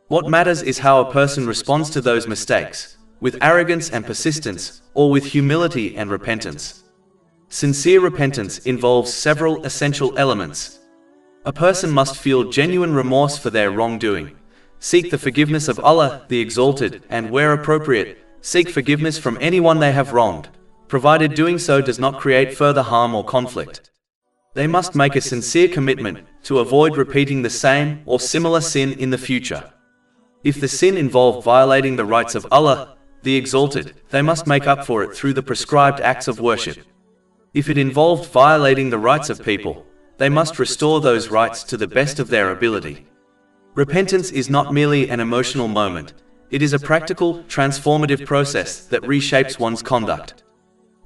What matters is how a person responds to those mistakes, with arrogance and persistence, or with humility and repentance. Sincere repentance involves several essential elements. A person must feel genuine remorse for their wrongdoing, seek the forgiveness of Allah the Exalted, and where appropriate, seek forgiveness from anyone they have wronged, provided doing so does not create further harm or conflict. They must make a sincere commitment to avoid repeating the same or similar sin in the future. If the sin involved violating the rights of Allah the Exalted, they must make up for it through the prescribed acts of worship. If it involved violating the rights of people, they must restore those rights to the best of their ability. Repentance is not merely an emotional moment, it is a practical, transformative process that reshapes one's conduct.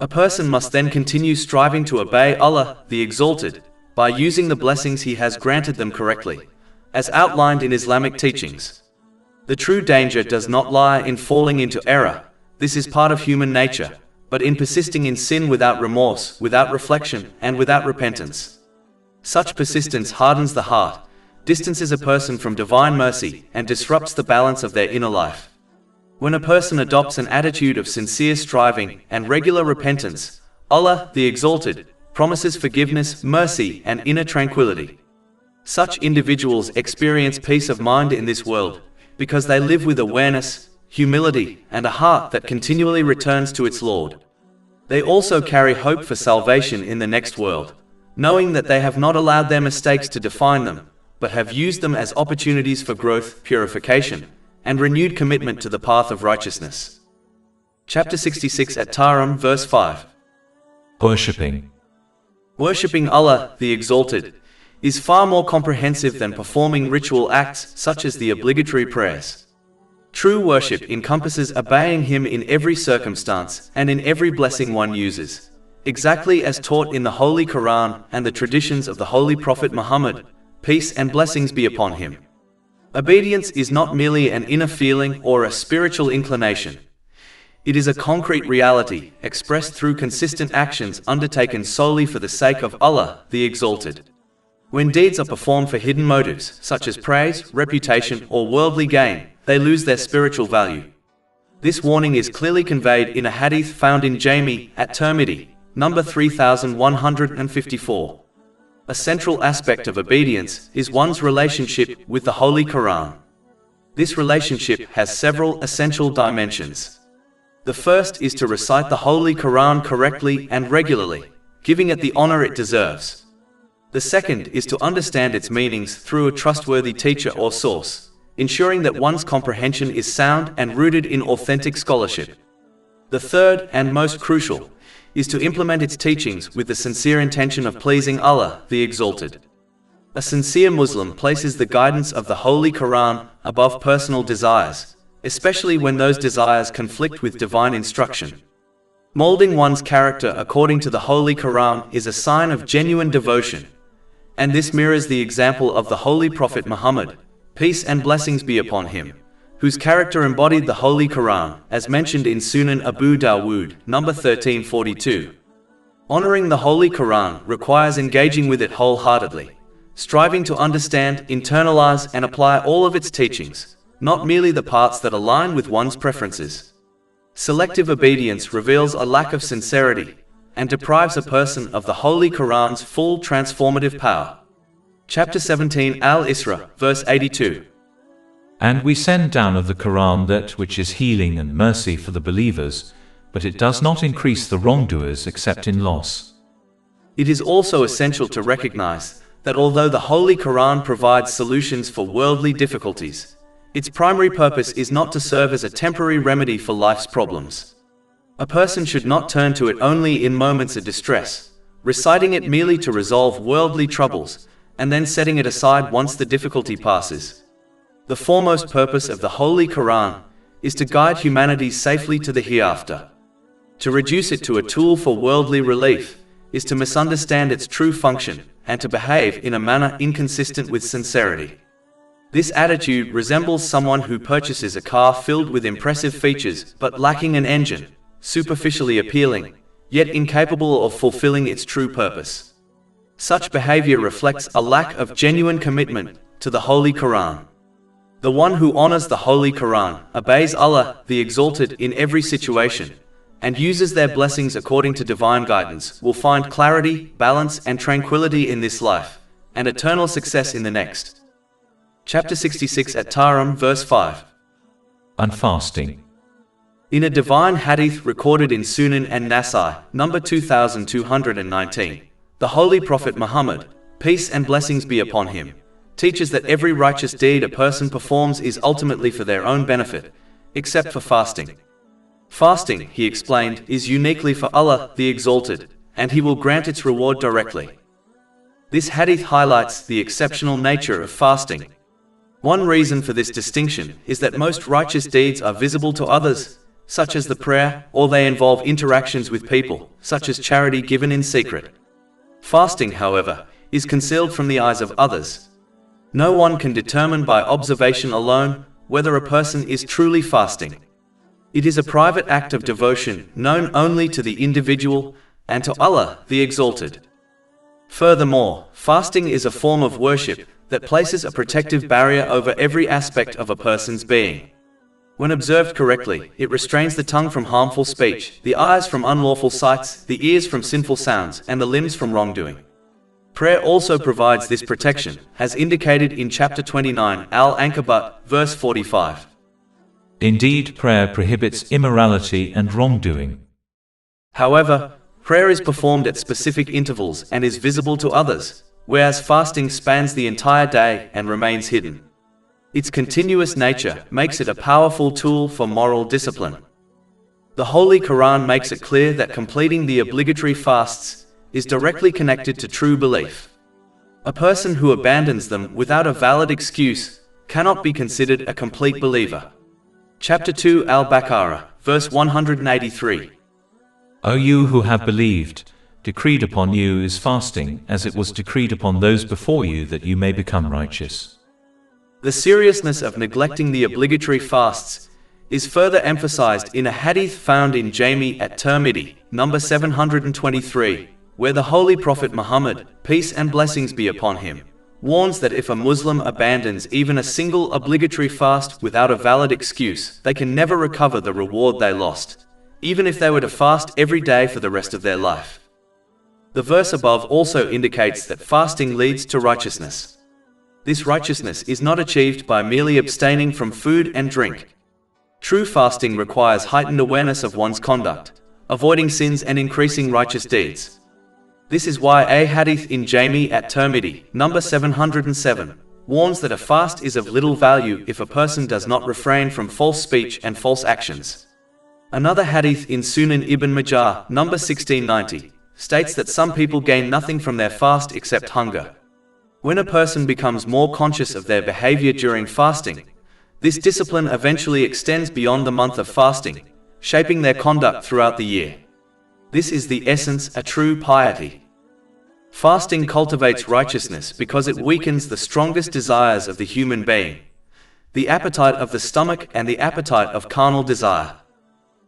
A person must then continue striving to obey Allah the Exalted by using the blessings He has granted them correctly, as outlined in Islamic teachings. The true danger does not lie in falling into error, this is part of human nature, but in persisting in sin without remorse, without reflection, and without repentance. Such persistence hardens the heart, distances a person from divine mercy, and disrupts the balance of their inner life. When a person adopts an attitude of sincere striving and regular repentance, Allah the Exalted promises forgiveness, mercy, and inner tranquility. Such individuals experience peace of mind in this world, because they live with awareness, humility, and a heart that continually returns to its Lord. They also carry hope for salvation in the next world, knowing that they have not allowed their mistakes to define them, but have used them as opportunities for growth, purification, and renewed commitment to the path of righteousness. Chapter 66 at Tahrim, verse 5. Worshipping. Worshipping Allah the Exalted is far more comprehensive than performing ritual acts such as the obligatory prayers. True worship encompasses obeying Him in every circumstance and in every blessing one uses, exactly as taught in the Holy Quran and the traditions of the Holy Prophet Muhammad, peace and blessings be upon him. Obedience is not merely an inner feeling or a spiritual inclination. It is a concrete reality, expressed through consistent actions undertaken solely for the sake of Allah the Exalted. When deeds are performed for hidden motives, such as praise, reputation, or worldly gain, they lose their spiritual value. This warning is clearly conveyed in a hadith found in Jami at Tirmidhi, number 3154. A central aspect of obedience is one's relationship with the Holy Quran. This relationship has several essential dimensions. The first is to recite the Holy Quran correctly and regularly, giving it the honor it deserves. The second is to understand its meanings through a trustworthy teacher or source, ensuring that one's comprehension is sound and rooted in authentic scholarship. The third, and most crucial, is to implement its teachings with the sincere intention of pleasing Allah the Exalted. A sincere Muslim places the guidance of the Holy Quran above personal desires, especially when those desires conflict with divine instruction. Molding one's character according to the Holy Quran is a sign of genuine devotion, and this mirrors the example of the Holy Prophet Muhammad, peace and blessings be upon him, whose character embodied the Holy Quran, as mentioned in Sunan Abu Dawood, number 1342. Honoring the Holy Quran requires engaging with it wholeheartedly, striving to understand, internalize, and apply all of its teachings, not merely the parts that align with one's preferences. Selective obedience reveals a lack of sincerity and deprives a person of the Holy Quran's full transformative power. Chapter 17 Al-Isra, verse 82. And we send down of the Quran that which is healing and mercy for the believers, but it does not increase the wrongdoers except in loss. It is also essential to recognize that although the Holy Quran provides solutions for worldly difficulties, its primary purpose is not to serve as a temporary remedy for life's problems. A person should not turn to it only in moments of distress, reciting it merely to resolve worldly troubles, and then setting it aside once the difficulty passes. The foremost purpose of the Holy Quran is to guide humanity safely to the hereafter. To reduce it to a tool for worldly relief is to misunderstand its true function and to behave in a manner inconsistent with sincerity. This attitude resembles someone who purchases a car filled with impressive features but lacking an engine, superficially appealing, yet incapable of fulfilling its true purpose. Such behavior reflects a lack of genuine commitment to the Holy Quran. The one who honors the Holy Quran, obeys Allah, the Exalted, in every situation, and uses their blessings according to divine guidance, will find clarity, balance, and tranquility in this life, and eternal success in the next. Chapter 66 at Tahrim, verse 5. And fasting. In a divine hadith recorded in Sunan and Nasai, number 2219, the Holy Prophet Muhammad, peace and blessings be upon him, teaches that every righteous deed a person performs is ultimately for their own benefit, except for fasting. Fasting, he explained, is uniquely for Allah, the Exalted, and He will grant its reward directly. This hadith highlights the exceptional nature of fasting. One reason for this distinction is that most righteous deeds are visible to others, such as the prayer, or they involve interactions with people, such as charity given in secret. Fasting, however, is concealed from the eyes of others. No one can determine by observation alone whether a person is truly fasting. It is a private act of devotion known only to the individual and to Allah, the Exalted. Furthermore, fasting is a form of worship that places a protective barrier over every aspect of a person's being. When observed correctly, it restrains the tongue from harmful speech, the eyes from unlawful sights, the ears from sinful sounds, and the limbs from wrongdoing. Prayer also provides this protection, as indicated in chapter 29, Al-Ankabut, verse 45. Indeed, prayer prohibits immorality and wrongdoing. However, prayer is performed at specific intervals and is visible to others, whereas fasting spans the entire day and remains hidden. Its continuous nature makes it a powerful tool for moral discipline. The Holy Quran makes it clear that completing the obligatory fasts is directly connected to true belief. A person who abandons them without a valid excuse cannot be considered a complete believer. Chapter 2 Al-Baqarah, verse 183. O you who have believed, decreed upon you is fasting, as it was decreed upon those before you, that you may become righteous. The seriousness of neglecting the obligatory fasts is further emphasized in a hadith found in Jami at Tirmidhi, number 723, where the Holy Prophet Muhammad, peace and blessings be upon him, warns that if a Muslim abandons even a single obligatory fast without a valid excuse, they can never recover the reward they lost, even if they were to fast every day for the rest of their life. The verse above also indicates that fasting leads to righteousness. This righteousness is not achieved by merely abstaining from food and drink. True fasting requires heightened awareness of one's conduct, avoiding sins and increasing righteous deeds. This is why a hadith in Jami at Tirmidhi, number 707, warns that a fast is of little value if a person does not refrain from false speech and false actions. Another hadith in Sunan Ibn Majah, number 1690, states that some people gain nothing from their fast except hunger. When a person becomes more conscious of their behavior during fasting, this discipline eventually extends beyond the month of fasting, shaping their conduct throughout the year. This is the essence of true piety. Fasting cultivates righteousness because it weakens the strongest desires of the human being, the appetite of the stomach and the appetite of carnal desire.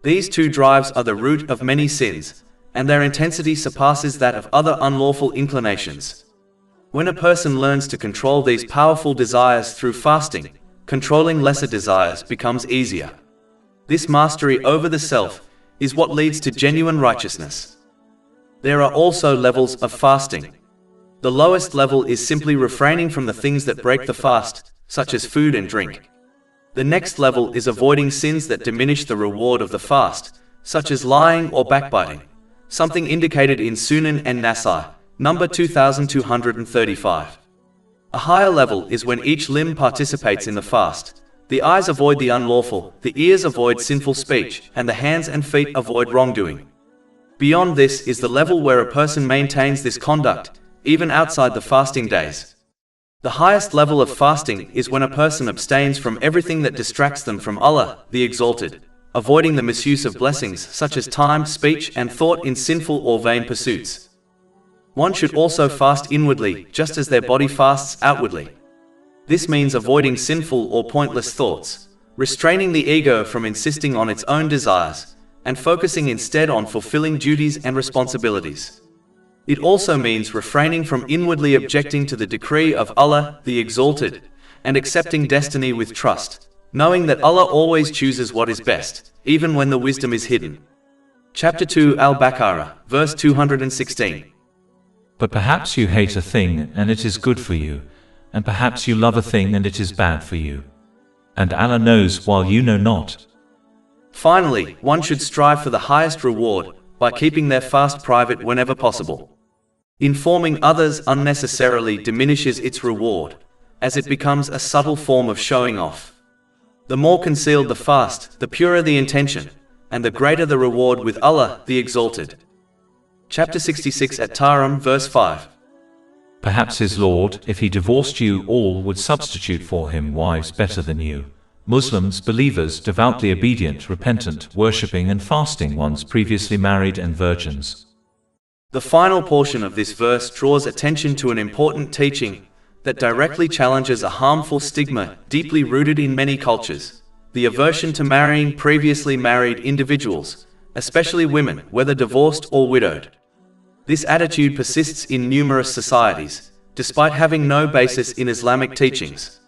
These two drives are the root of many sins, and their intensity surpasses that of other unlawful inclinations. When a person learns to control these powerful desires through fasting, controlling lesser desires becomes easier. This mastery over the self is what leads to genuine righteousness. There are also levels of fasting. The lowest level is simply refraining from the things that break the fast, such as food and drink. The next level is avoiding sins that diminish the reward of the fast, such as lying or backbiting, something indicated in Sunan and Nasai, number 2235. A higher level is when each limb participates in the fast. The eyes avoid the unlawful, the ears avoid sinful speech, and the hands and feet avoid wrongdoing. Beyond this is the level where a person maintains this conduct, even outside the fasting days. The highest level of fasting is when a person abstains from everything that distracts them from Allah, the Exalted, avoiding the misuse of blessings such as time, speech, and thought in sinful or vain pursuits. One should also fast inwardly, just as their body fasts outwardly. This means avoiding sinful or pointless thoughts, restraining the ego from insisting on its own desires, and focusing instead on fulfilling duties and responsibilities. It also means refraining from inwardly objecting to the decree of Allah, the Exalted, and accepting destiny with trust, knowing that Allah always chooses what is best, even when the wisdom is hidden. Chapter 2 Al-Baqarah, verse 216. But perhaps you hate a thing and it is good for you, and perhaps you love a thing and it is bad for you. And Allah knows while you know not. Finally, one should strive for the highest reward by keeping their fast private whenever possible. Informing others unnecessarily diminishes its reward, as it becomes a subtle form of showing off. The more concealed the fast, the purer the intention, and the greater the reward with Allah, the Exalted. Chapter 66 at Tahrim, verse 5. Perhaps his Lord, if he divorced you all, would substitute for him wives better than you. Muslims, believers, devoutly obedient, repentant, worshipping and fasting ones previously married and virgins. The final portion of this verse draws attention to an important teaching that directly challenges a harmful stigma deeply rooted in many cultures: the aversion to marrying previously married individuals, especially women, whether divorced or widowed. This attitude persists in numerous societies, despite having no basis in Islamic teachings.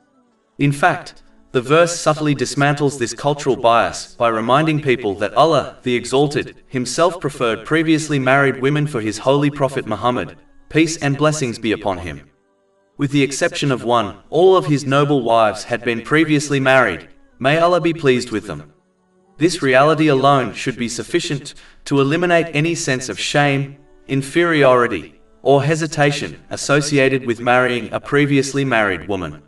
In fact, the verse subtly dismantles this cultural bias by reminding people that Allah, the Exalted, himself preferred previously married women for his holy Prophet Muhammad, peace and blessings be upon him. With the exception of one, all of his noble wives had been previously married. May Allah be pleased with them. This reality alone should be sufficient to eliminate any sense of shame, inferiority, or hesitation associated with marrying a previously married woman.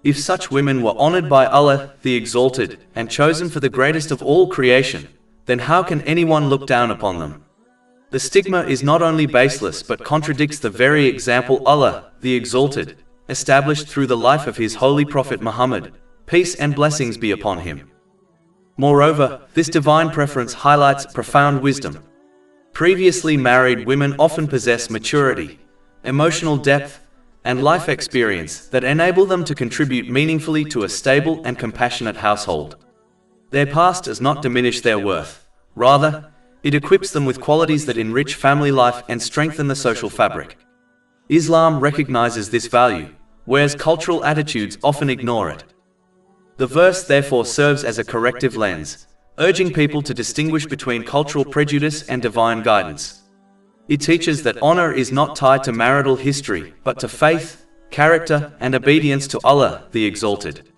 If such women were honored by Allah, the Exalted, and chosen for the greatest of all creation, then how can anyone look down upon them? The stigma is not only baseless but contradicts the very example Allah, the Exalted, established through the life of his holy Prophet Muhammad, peace and blessings be upon him. Moreover, this divine preference highlights profound wisdom. Previously married women often possess maturity, emotional depth, and life experience that enable them to contribute meaningfully to a stable and compassionate household. Their past does not diminish their worth. Rather, it equips them with qualities that enrich family life and strengthen the social fabric. Islam recognizes this value, whereas cultural attitudes often ignore it. The verse therefore serves as a corrective lens, urging people to distinguish between cultural prejudice and divine guidance. It teaches that honor is not tied to marital history, but to faith, character, and obedience to Allah, the Exalted.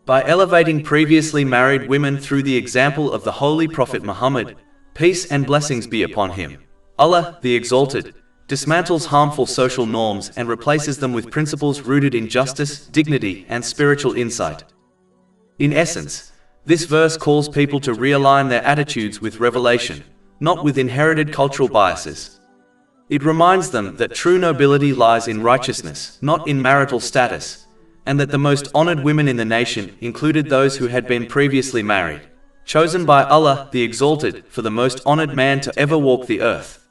By elevating previously married women through the example of the Holy Prophet Muhammad, peace and blessings be upon him, Allah, the Exalted, dismantles harmful social norms and replaces them with principles rooted in justice, dignity, and spiritual insight. In essence, this verse calls people to realign their attitudes with revelation, not with inherited cultural biases. It reminds them that true nobility lies in righteousness, not in marital status, and that the most honored women in the nation included those who had been previously married, chosen by Allah, the Exalted, for the most honored man to ever walk the earth.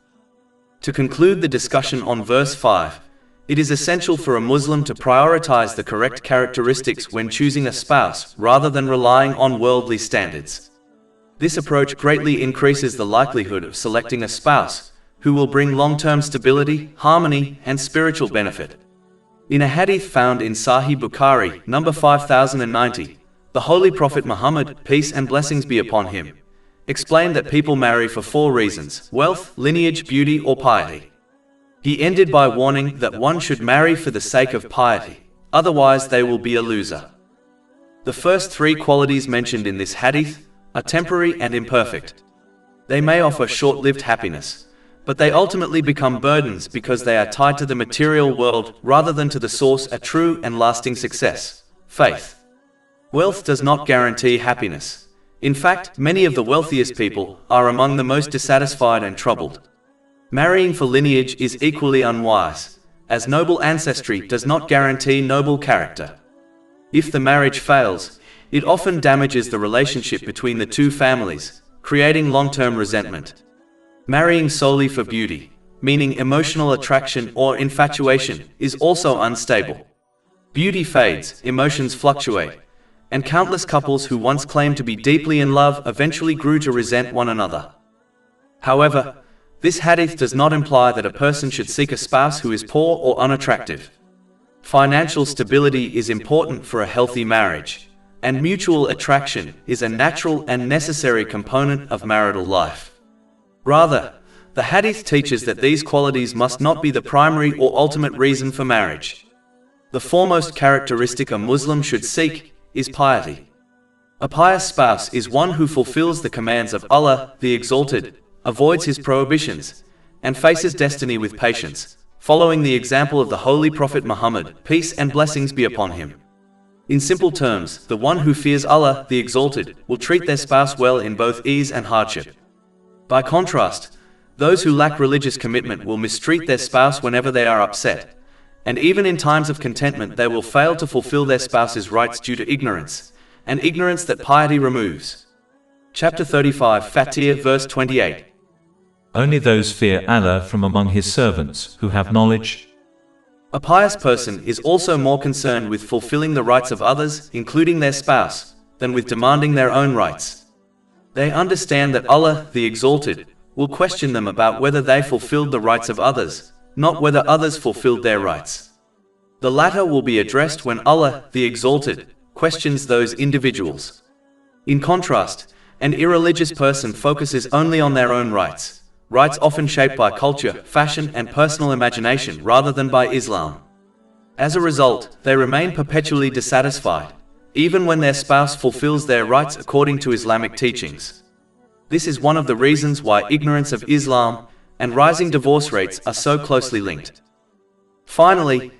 To conclude the discussion on verse 5, it is essential for a Muslim to prioritize the correct characteristics when choosing a spouse rather than relying on worldly standards. This approach greatly increases the likelihood of selecting a spouse who will bring long-term stability, harmony, and spiritual benefit. In a hadith found in Sahih Bukhari, number 5090, the Holy Prophet Muhammad, peace and blessings be upon him, explained that people marry for 4 reasons: wealth, lineage, beauty, or piety. He ended by warning that one should marry for the sake of piety, otherwise they will be a loser. The first 3 qualities mentioned in this hadith are temporary and imperfect. They may offer short-lived happiness, but they ultimately become burdens because they are tied to the material world rather than to the source of true and lasting success: faith. Wealth does not guarantee happiness. In fact, many of the wealthiest people are among the most dissatisfied and troubled. Marrying for lineage is equally unwise, as noble ancestry does not guarantee noble character. If the marriage fails, it often damages the relationship between the 2 families, creating long-term resentment. Marrying solely for beauty, meaning emotional attraction or infatuation, is also unstable. Beauty fades, emotions fluctuate, and countless couples who once claimed to be deeply in love eventually grew to resent one another. However, this hadith does not imply that a person should seek a spouse who is poor or unattractive. Financial stability is important for a healthy marriage, and mutual attraction is a natural and necessary component of marital life. Rather, the hadith teaches that these qualities must not be the primary or ultimate reason for marriage. The foremost characteristic a Muslim should seek is piety. A pious spouse is one who fulfills the commands of Allah, the Exalted, avoids His prohibitions, and faces destiny with patience, following the example of the Holy Prophet Muhammad, peace and blessings be upon him. In simple terms, the one who fears Allah, the Exalted, will treat their spouse well in both ease and hardship. By contrast, those who lack religious commitment will mistreat their spouse whenever they are upset, and even in times of contentment they will fail to fulfill their spouse's rights due to ignorance, and ignorance that piety removes. Chapter 35, Fatiha, verse 28. Only those fear Allah from among His servants who have knowledge. A pious person is also more concerned with fulfilling the rights of others, including their spouse, than with demanding their own rights. They understand that Allah, the Exalted, will question them about whether they fulfilled the rights of others, not whether others fulfilled their rights. The latter will be addressed when Allah, the Exalted, questions those individuals. In contrast, an irreligious person focuses only on their own rights often shaped by culture, fashion, and personal imagination rather than by Islam. As a result, they remain perpetually dissatisfied, even when their spouse fulfills their rights according to Islamic teachings. This is one of the reasons why ignorance of Islam and rising divorce rates are so closely linked. Finally,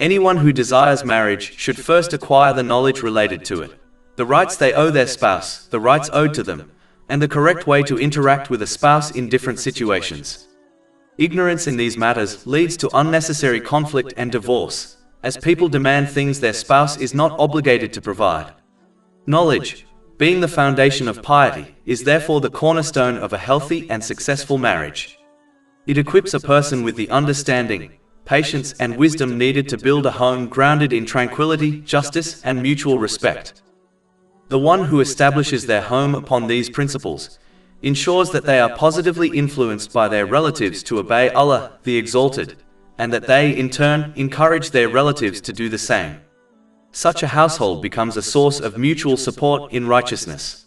anyone who desires marriage should first acquire the knowledge related to it, the rights they owe their spouse, the rights owed to them, and the correct way to interact with a spouse in different situations. Ignorance in these matters leads to unnecessary conflict and divorce, as people demand things their spouse is not obligated to provide. Knowledge, being the foundation of piety, is therefore the cornerstone of a healthy and successful marriage. It equips a person with the understanding, patience, and wisdom needed to build a home grounded in tranquility, justice, and mutual respect. The one who establishes their home upon these principles ensures that they are positively influenced by their relatives to obey Allah, the Exalted, and that they, in turn, encourage their relatives to do the same. Such a household becomes a source of mutual support in righteousness.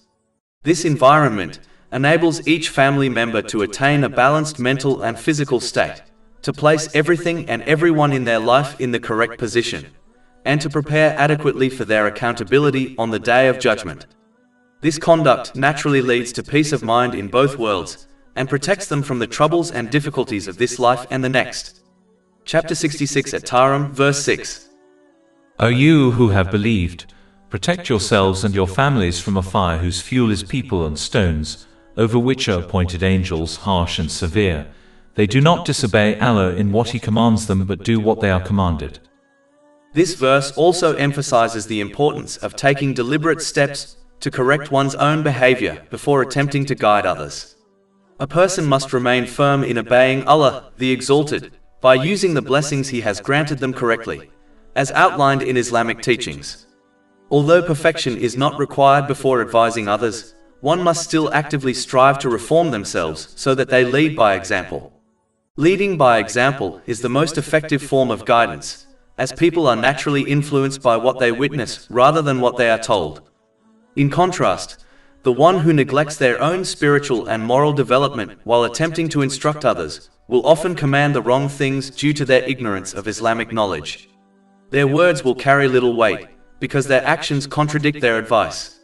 This environment enables each family member to attain a balanced mental and physical state, to place everything and everyone in their life in the correct position, and to prepare adequately for their accountability on the Day of Judgment. This conduct naturally leads to peace of mind in both worlds, and protects them from the troubles and difficulties of this life and the next. Chapter 66 at Tahrim, verse 6. O you who have believed, protect yourselves and your families from a fire whose fuel is people and stones, over which are appointed angels harsh and severe. They do not disobey Allah in what He commands them but do what they are commanded. This verse also emphasizes the importance of taking deliberate steps to correct one's own behavior before attempting to guide others. A person must remain firm in obeying Allah, the Exalted, by using the blessings He has granted them correctly, as outlined in Islamic teachings. Although perfection is not required before advising others, one must still actively strive to reform themselves so that they lead by example. Leading by example is the most effective form of guidance, as people are naturally influenced by what they witness rather than what they are told. In contrast, the one who neglects their own spiritual and moral development while attempting to instruct others will often command the wrong things due to their ignorance of Islamic knowledge. Their words will carry little weight, because their actions contradict their advice.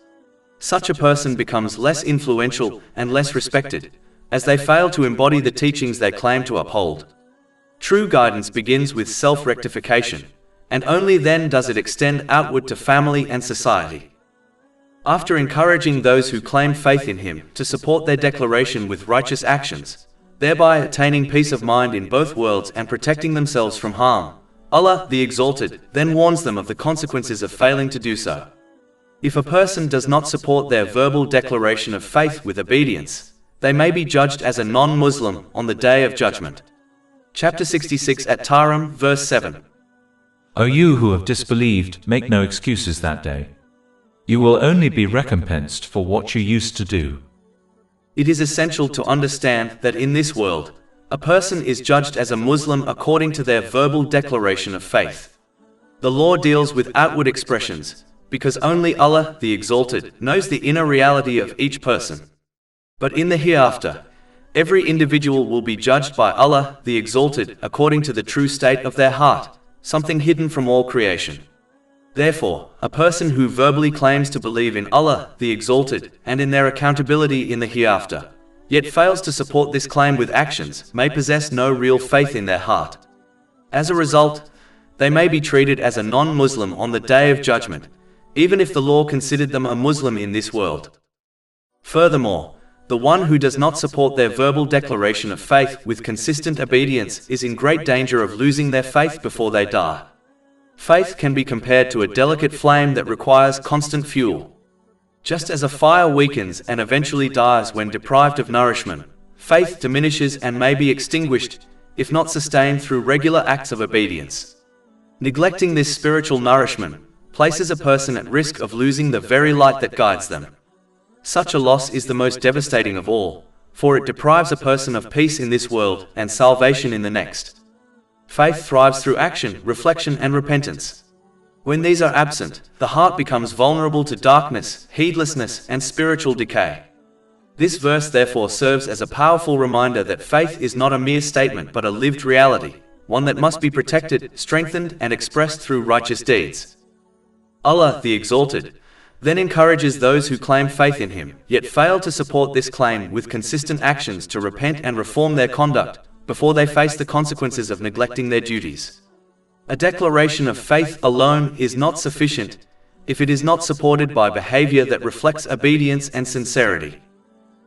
Such a person becomes less influential and less respected, as they fail to embody the teachings they claim to uphold. True guidance begins with self-rectification, and only then does it extend outward to family and society. After encouraging those who claim faith in him to support their declaration with righteous actions, thereby attaining peace of mind in both worlds and protecting themselves from harm, Allah, the Exalted, then warns them of the consequences of failing to do so. If a person does not support their verbal declaration of faith with obedience, they may be judged as a non-Muslim on the Day of Judgment. Chapter 66 at Tahrim, verse 7. O you who have disbelieved, make no excuses that day. You will only be recompensed for what you used to do. It is essential to understand that in this world, a person is judged as a Muslim according to their verbal declaration of faith. The law deals with outward expressions, because only Allah, the Exalted, knows the inner reality of each person. But in the hereafter, every individual will be judged by Allah, the Exalted, according to the true state of their heart, something hidden from all creation. Therefore, a person who verbally claims to believe in Allah, the Exalted, and in their accountability in the hereafter, yet fails to support this claim with actions, may possess no real faith in their heart. As a result, they may be treated as a non-Muslim on the Day of Judgment, even if the law considered them a Muslim in this world. Furthermore, the one who does not support their verbal declaration of faith with consistent obedience is in great danger of losing their faith before they die. Faith can be compared to a delicate flame that requires constant fuel. Just as a fire weakens and eventually dies when deprived of nourishment, faith diminishes and may be extinguished, if not sustained through regular acts of obedience. Neglecting this spiritual nourishment places a person at risk of losing the very light that guides them. Such a loss is the most devastating of all, for it deprives a person of peace in this world and salvation in the next. Faith thrives through action, reflection, and repentance. When these are absent, the heart becomes vulnerable to darkness, heedlessness, and spiritual decay. This verse therefore serves as a powerful reminder that faith is not a mere statement but a lived reality, one that must be protected, strengthened, and expressed through righteous deeds. Allah, the Exalted, then encourages those who claim faith in him, yet fail to support this claim with consistent actions to repent and reform their conduct, before they face the consequences of neglecting their duties. A declaration of faith alone is not sufficient if it is not supported by behavior that reflects obedience and sincerity.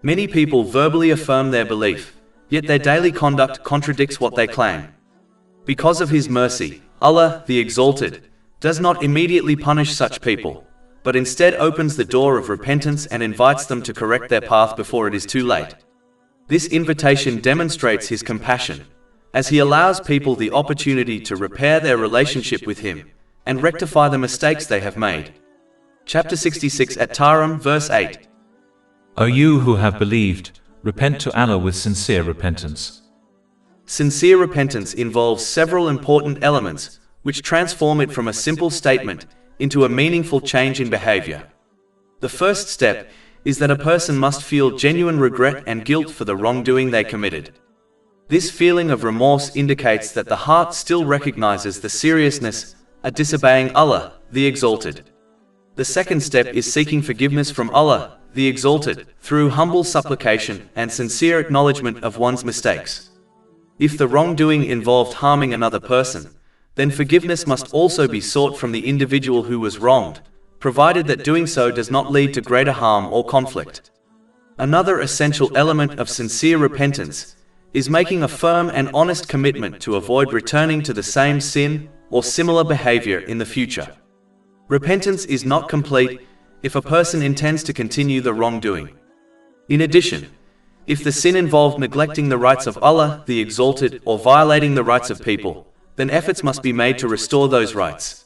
Many people verbally affirm their belief, yet their daily conduct contradicts what they claim. Because of His mercy, Allah, the Exalted, does not immediately punish such people, but instead opens the door of repentance and invites them to correct their path before it is too late. This invitation demonstrates His compassion, as He allows people the opportunity to repair their relationship with Him and rectify the mistakes they have made. Chapter 66 at Tahrim, verse 8. O you who have believed, repent to Allah with sincere repentance. Sincere repentance involves several important elements, which transform it from a simple statement into a meaningful change in behavior. The first step is that a person must feel genuine regret and guilt for the wrongdoing they committed. This feeling of remorse indicates that the heart still recognizes the seriousness of disobeying Allah, the Exalted. The second step is seeking forgiveness from Allah, the Exalted, through humble supplication and sincere acknowledgement of one's mistakes. If the wrongdoing involved harming another person, then forgiveness must also be sought from the individual who was wronged, provided that doing so does not lead to greater harm or conflict. Another essential element of sincere repentance is making a firm and honest commitment to avoid returning to the same sin or similar behavior in the future. Repentance is not complete if a person intends to continue the wrongdoing. In addition, if the sin involved neglecting the rights of Allah, the Exalted, or violating the rights of people, then efforts must be made to restore those rights.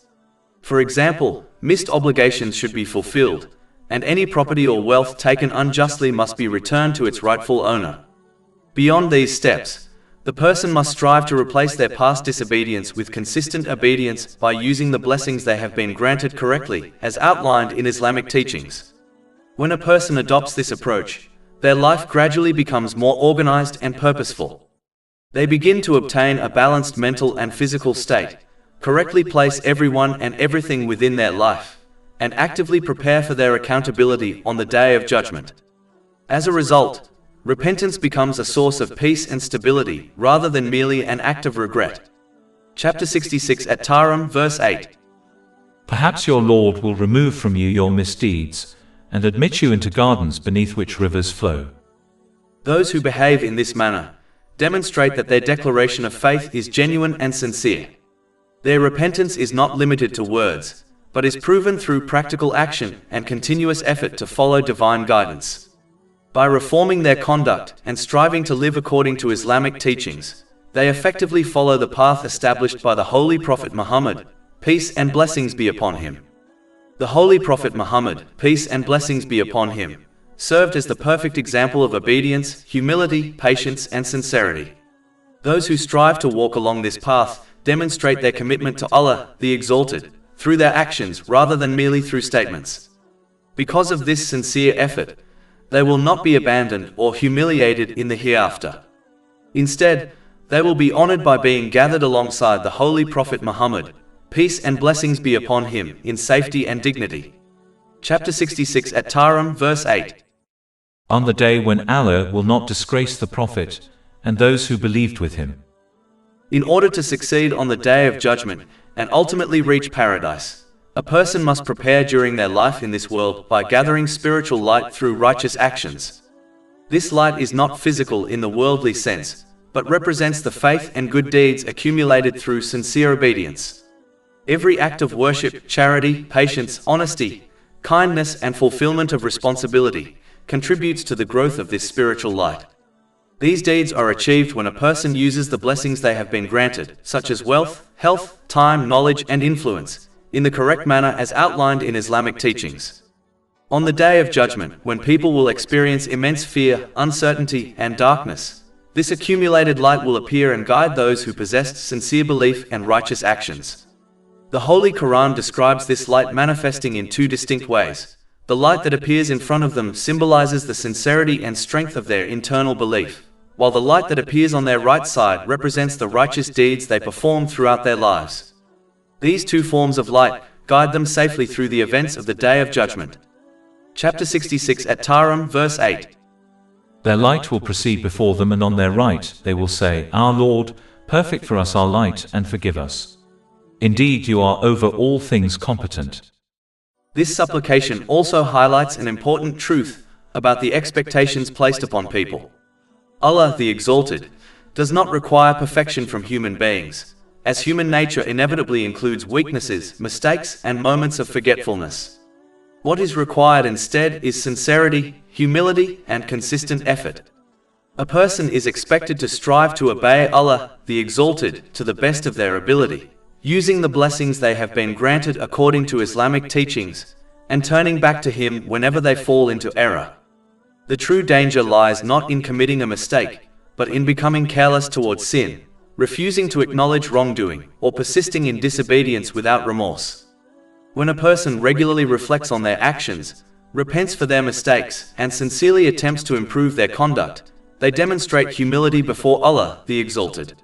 For example, missed obligations should be fulfilled, and any property or wealth taken unjustly must be returned to its rightful owner. Beyond these steps, The person must strive to replace their past disobedience with consistent obedience by using the blessings they have been granted correctly, as outlined in Islamic teachings. When a person adopts this approach, their life gradually becomes more organized and purposeful. They begin to obtain a balanced mental and physical state, correctly place everyone and everything within their life, and actively prepare for their accountability on the Day of Judgment. As a result, repentance becomes a source of peace and stability rather than merely an act of regret. Chapter 66 at Tahrim, verse 8. Perhaps your Lord will remove from you your misdeeds, and admit you into gardens beneath which rivers flow. Those who behave in this manner demonstrate that their declaration of faith is genuine and sincere. Their repentance is not limited to words, but is proven through practical action and continuous effort to follow divine guidance. By reforming their conduct and striving to live according to Islamic teachings, they effectively follow the path established by the Holy Prophet Muhammad, peace and blessings be upon him. The Holy Prophet Muhammad, peace and blessings be upon him, served as the perfect example of obedience, humility, patience, and sincerity. Those who strive to walk along this path demonstrate their commitment to Allah, the Exalted, through their actions rather than merely through statements. Because of this sincere effort, they will not be abandoned or humiliated in the hereafter. Instead, they will be honored by being gathered alongside the Holy Prophet Muhammad, peace and blessings be upon him, in safety and dignity. Chapter 66 at Tahrim, verse 8. On the day when Allah will not disgrace the Prophet and those who believed with him. In order to succeed on the Day of Judgment and ultimately reach paradise, a person must prepare during their life in this world by gathering spiritual light through righteous actions. This light is not physical in the worldly sense, but represents the faith and good deeds accumulated through sincere obedience. Every act of worship, charity, patience, honesty, kindness, and fulfillment of responsibility contributes to the growth of this spiritual light. These deeds are achieved when a person uses the blessings they have been granted, such as wealth, health, time, knowledge, and influence, in the correct manner as outlined in Islamic teachings. On the Day of Judgment, when people will experience immense fear, uncertainty, and darkness, this accumulated light will appear and guide those who possessed sincere belief and righteous actions. The Holy Quran describes this light manifesting in two distinct ways. The light that appears in front of them symbolizes the sincerity and strength of their internal belief, while the light that appears on their right side represents the righteous deeds they perform throughout their lives. These two forms of light guide them safely through the events of the Day of Judgment. Chapter 66 at Tahrim, verse 8. Their light will proceed before them, and on their right they will say, Our Lord, perfect for us our light and forgive us. Indeed, you are over all things competent. This supplication also highlights an important truth about the expectations placed upon people. Allah, the Exalted, does not require perfection from human beings, as human nature inevitably includes weaknesses, mistakes, and moments of forgetfulness. What is required instead is sincerity, humility, and consistent effort. A person is expected to strive to obey Allah, the Exalted, to the best of their ability, using the blessings they have been granted according to Islamic teachings, and turning back to Him whenever they fall into error. The true danger lies not in committing a mistake, but in becoming careless towards sin, refusing to acknowledge wrongdoing, or persisting in disobedience without remorse. When a person regularly reflects on their actions, repents for their mistakes, and sincerely attempts to improve their conduct, they demonstrate humility before Allah, the Exalted.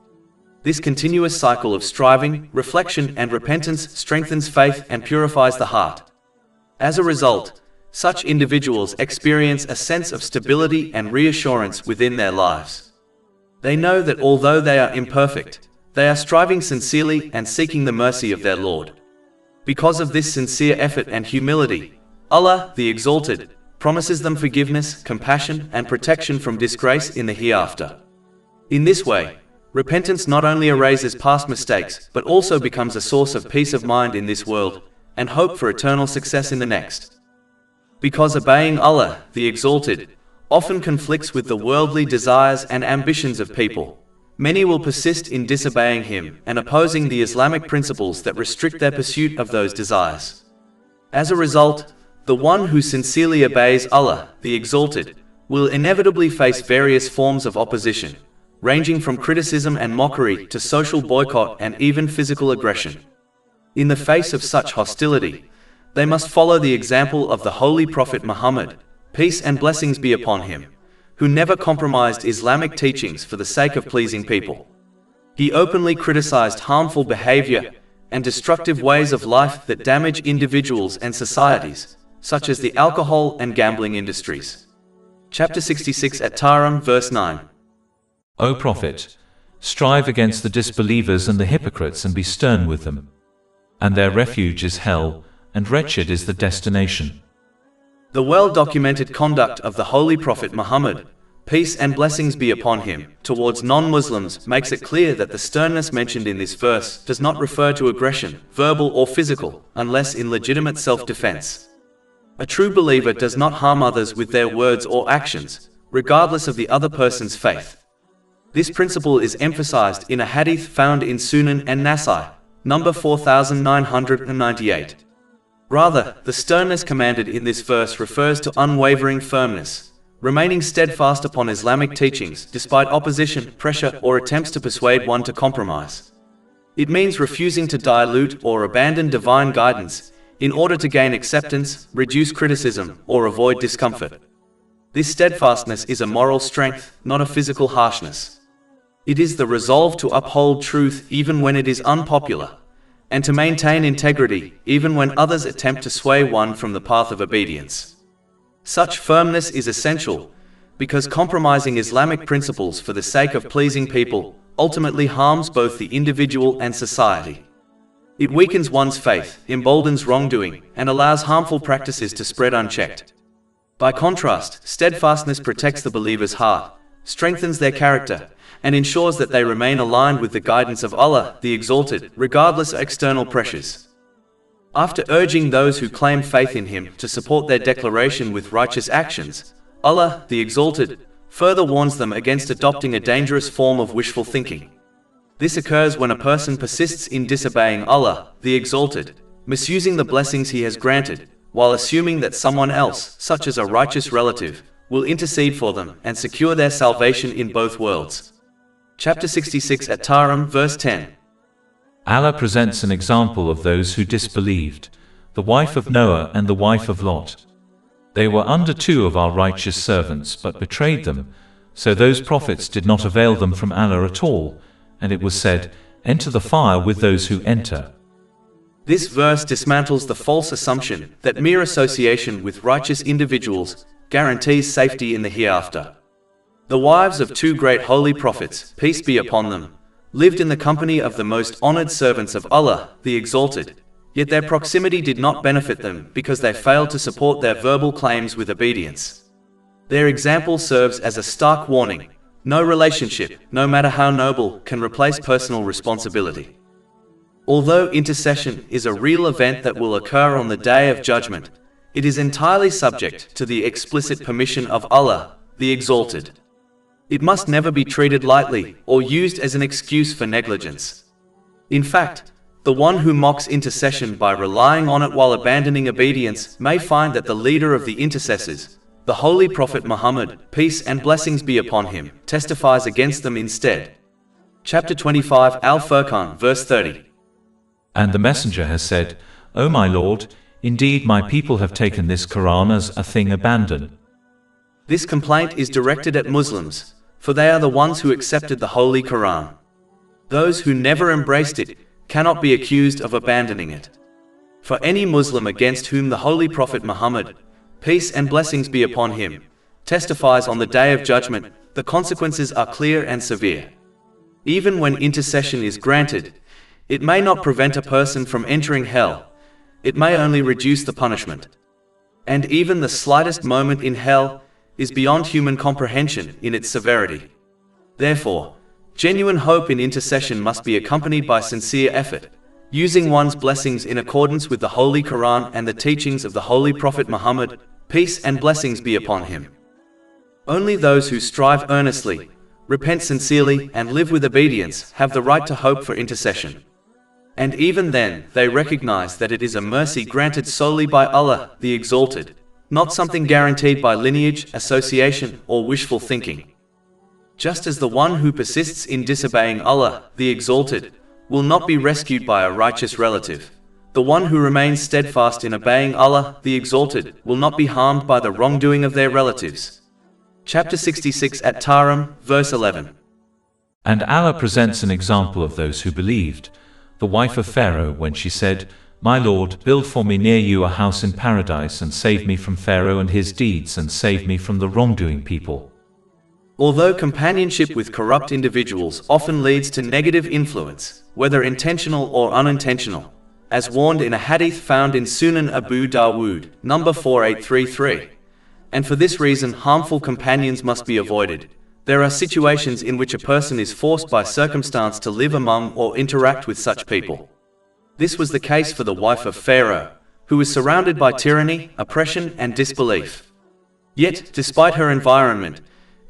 This continuous cycle of striving, reflection, and repentance strengthens faith and purifies the heart. As a result, such individuals experience a sense of stability and reassurance within their lives. They know that although they are imperfect, they are striving sincerely and seeking the mercy of their Lord. Because of this sincere effort and humility, Allah, the Exalted, promises them forgiveness, compassion, and protection from disgrace in the hereafter. In this way, repentance not only erases past mistakes, but also becomes a source of peace of mind in this world, and hope for eternal success in the next. Because obeying Allah, the Exalted, often conflicts with the worldly desires and ambitions of people, many will persist in disobeying Him and opposing the Islamic principles that restrict their pursuit of those desires. As a result, the one who sincerely obeys Allah, the Exalted, will inevitably face various forms of opposition, ranging from criticism and mockery to social boycott and even physical aggression. In the face of such hostility, they must follow the example of the Holy Prophet Muhammad, peace and blessings be upon him, who never compromised Islamic teachings for the sake of pleasing people. He openly criticized harmful behavior and destructive ways of life that damage individuals and societies, such as the alcohol and gambling industries. Chapter 66 at Tahrim, verse 9. O Prophet, strive against the disbelievers and the hypocrites and be stern with them. And their refuge is hell, and wretched is the destination. The well-documented conduct of the Holy Prophet Muhammad, peace and blessings be upon him, towards non-Muslims makes it clear that the sternness mentioned in this verse does not refer to aggression, verbal or physical, unless in legitimate self-defense. A true believer does not harm others with their words or actions, regardless of the other person's faith. This principle is emphasized in a hadith found in Sunan and Nasai, number 4998. Rather, the sternness commanded in this verse refers to unwavering firmness, remaining steadfast upon Islamic teachings despite opposition, pressure, or attempts to persuade one to compromise. It means refusing to dilute or abandon divine guidance in order to gain acceptance, reduce criticism, or avoid discomfort. This steadfastness is a moral strength, not a physical harshness. It is the resolve to uphold truth even when it is unpopular, and to maintain integrity even when others attempt to sway one from the path of obedience. Such firmness is essential because compromising Islamic principles for the sake of pleasing people ultimately harms both the individual and society. It weakens one's faith, emboldens wrongdoing, and allows harmful practices to spread unchecked. By contrast, steadfastness protects the believer's heart, strengthens their character, and ensures that they remain aligned with the guidance of Allah, the Exalted, regardless of external pressures. After urging those who claim faith in Him to support their declaration with righteous actions, Allah, the Exalted, further warns them against adopting a dangerous form of wishful thinking. This occurs when a person persists in disobeying Allah, the Exalted, misusing the blessings He has granted, while assuming that someone else, such as a righteous relative, will intercede for them and secure their salvation in both worlds. Chapter 66 at Tahrim, verse 10. Allah presents an example of those who disbelieved, the wife of Noah and the wife of Lot. They were under two of our righteous servants but betrayed them, so those prophets did not avail them from Allah at all, and it was said, enter the fire with those who enter. This verse dismantles the false assumption that mere association with righteous individuals guarantees safety in the hereafter. The wives of two great holy prophets, peace be upon them, lived in the company of the most honored servants of Allah, the Exalted, yet their proximity did not benefit them because they failed to support their verbal claims with obedience. Their example serves as a stark warning. No relationship, no matter how noble, can replace personal responsibility. Although intercession is a real event that will occur on the Day of Judgment, it is entirely subject to the explicit permission of Allah, the Exalted. It must never be treated lightly or used as an excuse for negligence. In fact, the one who mocks intercession by relying on it while abandoning obedience may find that the leader of the intercessors, the Holy Prophet Muhammad, peace and blessings be upon him, testifies against them instead. Chapter 25 Al-Furqan, verse 30. And the Messenger has said, O my Lord, indeed my people have taken this Quran as a thing abandoned. This complaint is directed at Muslims, for they are the ones who accepted the Holy Quran. Those who never embraced it cannot be accused of abandoning it. For any Muslim against whom the Holy Prophet Muhammad, peace and blessings be upon him, testifies on the Day of Judgment, the consequences are clear and severe. Even when intercession is granted, it may not prevent a person from entering hell. It may only reduce the punishment. And even the slightest moment in hell is beyond human comprehension in its severity. Therefore, genuine hope in intercession must be accompanied by sincere effort, using one's blessings in accordance with the Holy Quran and the teachings of the Holy Prophet Muhammad, peace and blessings be upon him. Only those who strive earnestly, repent sincerely, and live with obedience have the right to hope for intercession. And even then, they recognize that it is a mercy granted solely by Allah, the Exalted, not something guaranteed by lineage, association, or wishful thinking. Just as the one who persists in disobeying Allah, the Exalted, will not be rescued by a righteous relative, the one who remains steadfast in obeying Allah, the Exalted, will not be harmed by the wrongdoing of their relatives. Chapter 66 at Tahrim, verse 11. And Allah presents an example of those who believed, the wife of Pharaoh when she said, "My Lord, build for me near you a house in paradise and save me from Pharaoh and his deeds and save me from the wrongdoing people." Although companionship with corrupt individuals often leads to negative influence, whether intentional or unintentional, as warned in a hadith found in Sunan Abu Dawood, number 4833, and for this reason harmful companions must be avoided, there are situations in which a person is forced by circumstance to live among or interact with such people. This was the case for the wife of Pharaoh, who was surrounded by tyranny, oppression, and disbelief. Yet, despite her environment,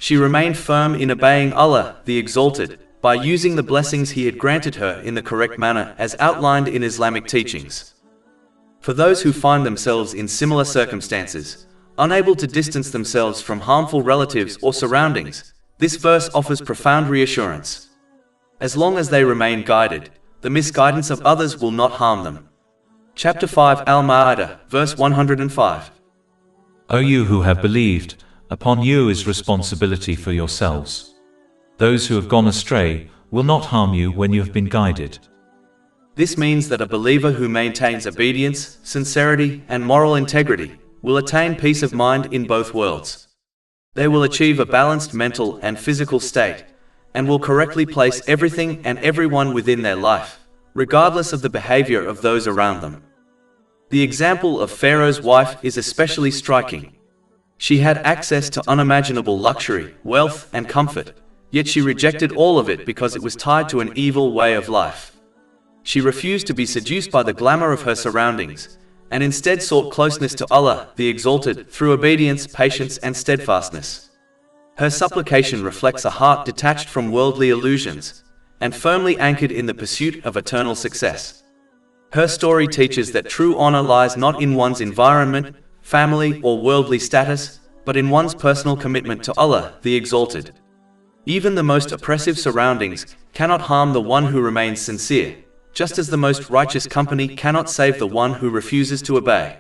she remained firm in obeying Allah, the Exalted, by using the blessings He had granted her in the correct manner as outlined in Islamic teachings. For those who find themselves in similar circumstances, unable to distance themselves from harmful relatives or surroundings, this verse offers profound reassurance. As long as they remain guided, the misguidance of others will not harm them. Chapter 5 Al-Ma'idah, verse 105. O you who have believed, upon you is responsibility for yourselves. Those who have gone astray will not harm you when you have been guided. This means that a believer who maintains obedience, sincerity, and moral integrity will attain peace of mind in both worlds. They will achieve a balanced mental and physical state, and will correctly place everything and everyone within their life, regardless of the behavior of those around them. The example of Pharaoh's wife is especially striking. She had access to unimaginable luxury, wealth, and comfort, yet she rejected all of it because it was tied to an evil way of life. She refused to be seduced by the glamour of her surroundings, and instead sought closeness to Allah, the Exalted, through obedience, patience, and steadfastness. Her supplication reflects a heart detached from worldly illusions, and firmly anchored in the pursuit of eternal success. Her story teaches that true honor lies not in one's environment, family, or worldly status, but in one's personal commitment to Allah, the Exalted. Even the most oppressive surroundings cannot harm the one who remains sincere, just as the most righteous company cannot save the one who refuses to obey.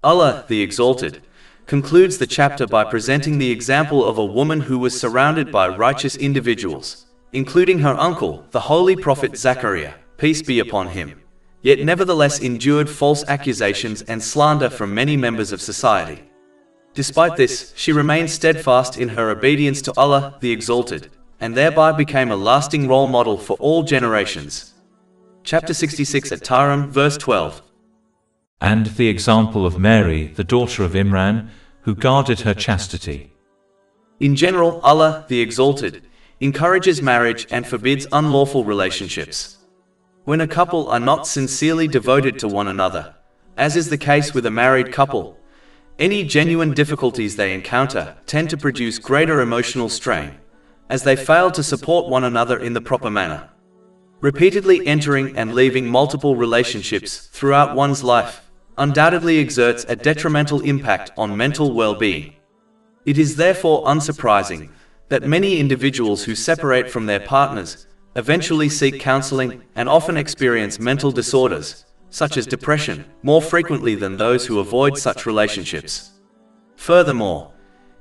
Allah, the Exalted, concludes the chapter by presenting the example of a woman who was surrounded by righteous individuals, including her uncle, the Holy Prophet Zachariah, peace be upon him, yet nevertheless endured false accusations and slander from many members of society. Despite this, she remained steadfast in her obedience to Allah, the Exalted, and thereby became a lasting role model for all generations. Chapter 66 at Tahrim, verse 12. And the example of Mary, the daughter of Imran, who guarded her chastity. In general, Allah, the Exalted, encourages marriage and forbids unlawful relationships. When a couple are not sincerely devoted to one another, as is the case with a married couple, any genuine difficulties they encounter tend to produce greater emotional strain, as they fail to support one another in the proper manner. Repeatedly entering and leaving multiple relationships throughout one's life undoubtedly exerts a detrimental impact on mental well-being. It is therefore unsurprising that many individuals who separate from their partners eventually seek counseling and often experience mental disorders, such as depression, more frequently than those who avoid such relationships. Furthermore,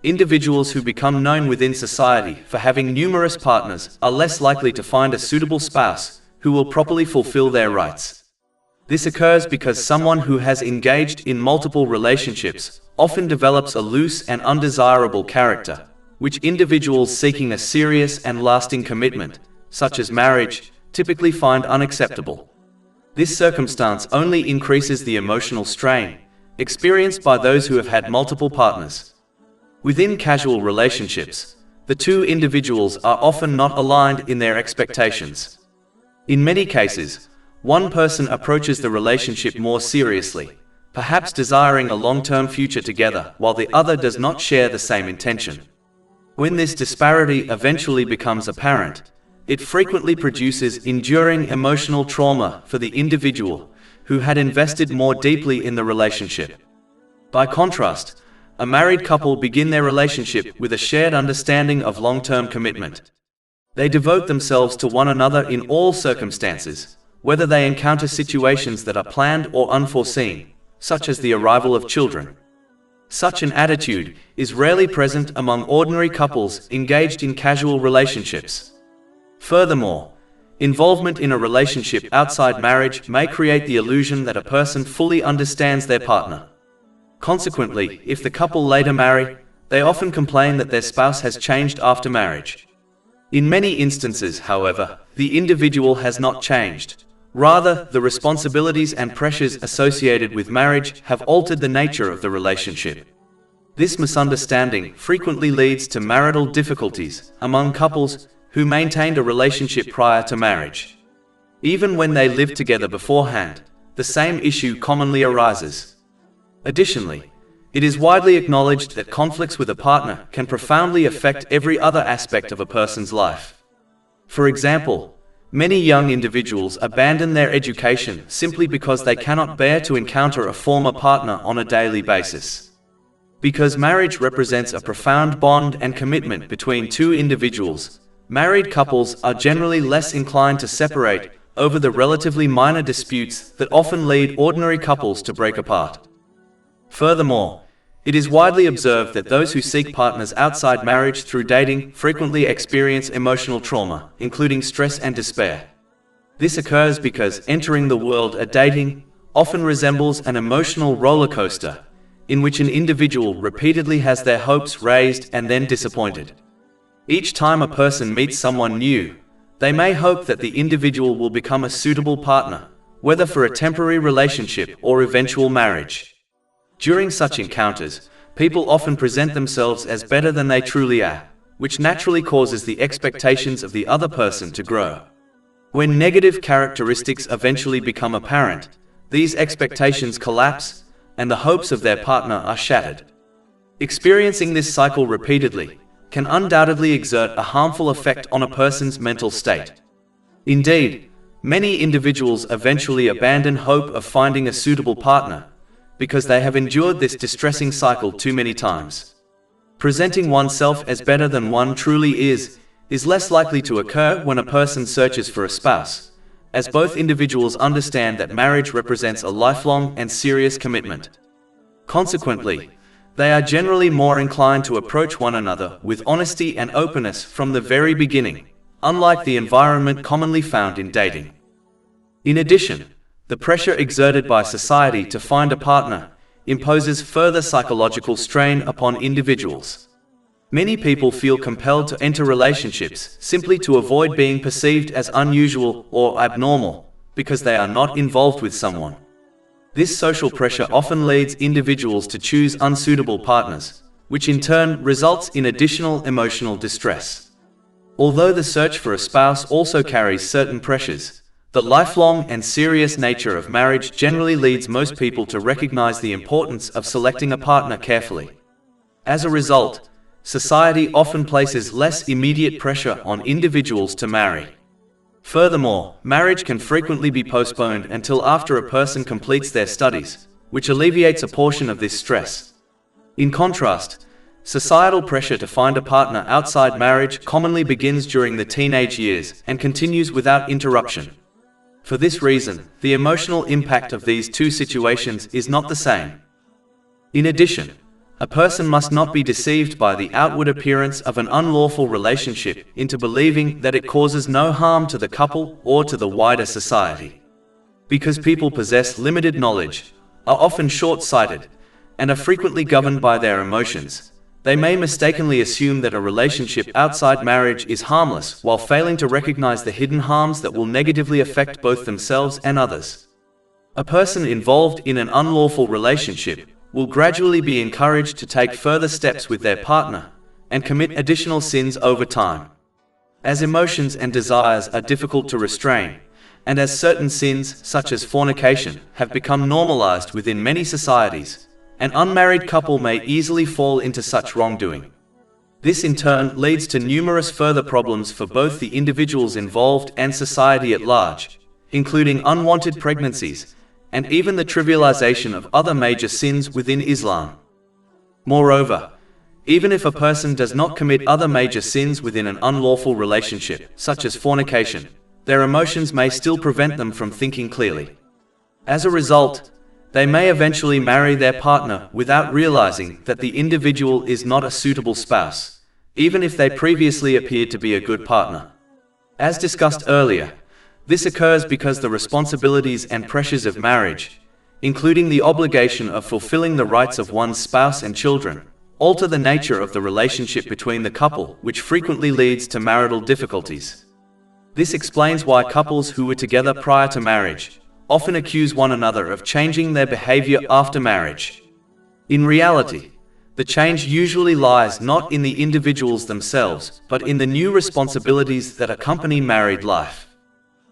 individuals who become known within society for having numerous partners are less likely to find a suitable spouse who will properly fulfill their rights. This occurs because someone who has engaged in multiple relationships often develops a loose and undesirable character, which individuals seeking a serious and lasting commitment, such as marriage, typically find unacceptable. This circumstance only increases the emotional strain experienced by those who have had multiple partners. Within casual relationships, the two individuals are often not aligned in their expectations. In many cases, one person approaches the relationship more seriously, perhaps desiring a long-term future together, while the other does not share the same intention. When this disparity eventually becomes apparent, it frequently produces enduring emotional trauma for the individual who had invested more deeply in the relationship. By contrast, a married couple begin their relationship with a shared understanding of long-term commitment. They devote themselves to one another in all circumstances, whether they encounter situations that are planned or unforeseen, such as the arrival of children. Such an attitude is rarely present among ordinary couples engaged in casual relationships. Furthermore, involvement in a relationship outside marriage may create the illusion that a person fully understands their partner. Consequently, if the couple later marry, they often complain that their spouse has changed after marriage. In many instances, however, the individual has not changed. Rather, the responsibilities and pressures associated with marriage have altered the nature of the relationship. This misunderstanding frequently leads to marital difficulties among couples who maintained a relationship prior to marriage. Even when they lived together beforehand, the same issue commonly arises. Additionally, it is widely acknowledged that conflicts with a partner can profoundly affect every other aspect of a person's life. For example, many young individuals abandon their education simply because they cannot bear to encounter a former partner on a daily basis. Because marriage represents a profound bond and commitment between two individuals, married couples are generally less inclined to separate over the relatively minor disputes that often lead ordinary couples to break apart. Furthermore, it is widely observed that those who seek partners outside marriage through dating frequently experience emotional trauma, including stress and despair. This occurs because entering the world of dating often resembles an emotional roller coaster, in which an individual repeatedly has their hopes raised and then disappointed. Each time a person meets someone new, they may hope that the individual will become a suitable partner, whether for a temporary relationship or eventual marriage. During such encounters, people often present themselves as better than they truly are, which naturally causes the expectations of the other person to grow. When negative characteristics eventually become apparent, these expectations collapse, and the hopes of their partner are shattered. Experiencing this cycle repeatedly can undoubtedly exert a harmful effect on a person's mental state. Indeed, many individuals eventually abandon hope of finding a suitable partner, because they have endured this distressing cycle too many times. Presenting oneself as better than one truly is less likely to occur when a person searches for a spouse, as both individuals understand that marriage represents a lifelong and serious commitment. Consequently, they are generally more inclined to approach one another with honesty and openness from the very beginning, unlike the environment commonly found in dating. In addition, the pressure exerted by society to find a partner imposes further psychological strain upon individuals. Many people feel compelled to enter relationships simply to avoid being perceived as unusual or abnormal, because they are not involved with someone. This social pressure often leads individuals to choose unsuitable partners, which in turn results in additional emotional distress. Although the search for a spouse also carries certain pressures, the lifelong and serious nature of marriage generally leads most people to recognize the importance of selecting a partner carefully. As a result, society often places less immediate pressure on individuals to marry. Furthermore, marriage can frequently be postponed until after a person completes their studies, which alleviates a portion of this stress. In contrast, societal pressure to find a partner outside marriage commonly begins during the teenage years and continues without interruption. For this reason, the emotional impact of these two situations is not the same. In addition, a person must not be deceived by the outward appearance of an unlawful relationship into believing that it causes no harm to the couple or to the wider society. Because people possess limited knowledge, are often short-sighted, and are frequently governed by their emotions, they may mistakenly assume that a relationship outside marriage is harmless while failing to recognize the hidden harms that will negatively affect both themselves and others. A person involved in an unlawful relationship will gradually be encouraged to take further steps with their partner and commit additional sins over time. As emotions and desires are difficult to restrain, and as certain sins, such as fornication, have become normalized within many societies, an unmarried couple may easily fall into such wrongdoing. This in turn leads to numerous further problems for both the individuals involved and society at large, including unwanted pregnancies, and even the trivialization of other major sins within Islam. Moreover, even if a person does not commit other major sins within an unlawful relationship, such as fornication, their emotions may still prevent them from thinking clearly. As a result, they may eventually marry their partner without realizing that the individual is not a suitable spouse, even if they previously appeared to be a good partner. As discussed earlier, this occurs because the responsibilities and pressures of marriage, including the obligation of fulfilling the rights of one's spouse and children, alter the nature of the relationship between the couple, which frequently leads to marital difficulties. This explains why couples who were together prior to marriage often accuse one another of changing their behavior after marriage. In reality, the change usually lies not in the individuals themselves, but in the new responsibilities that accompany married life.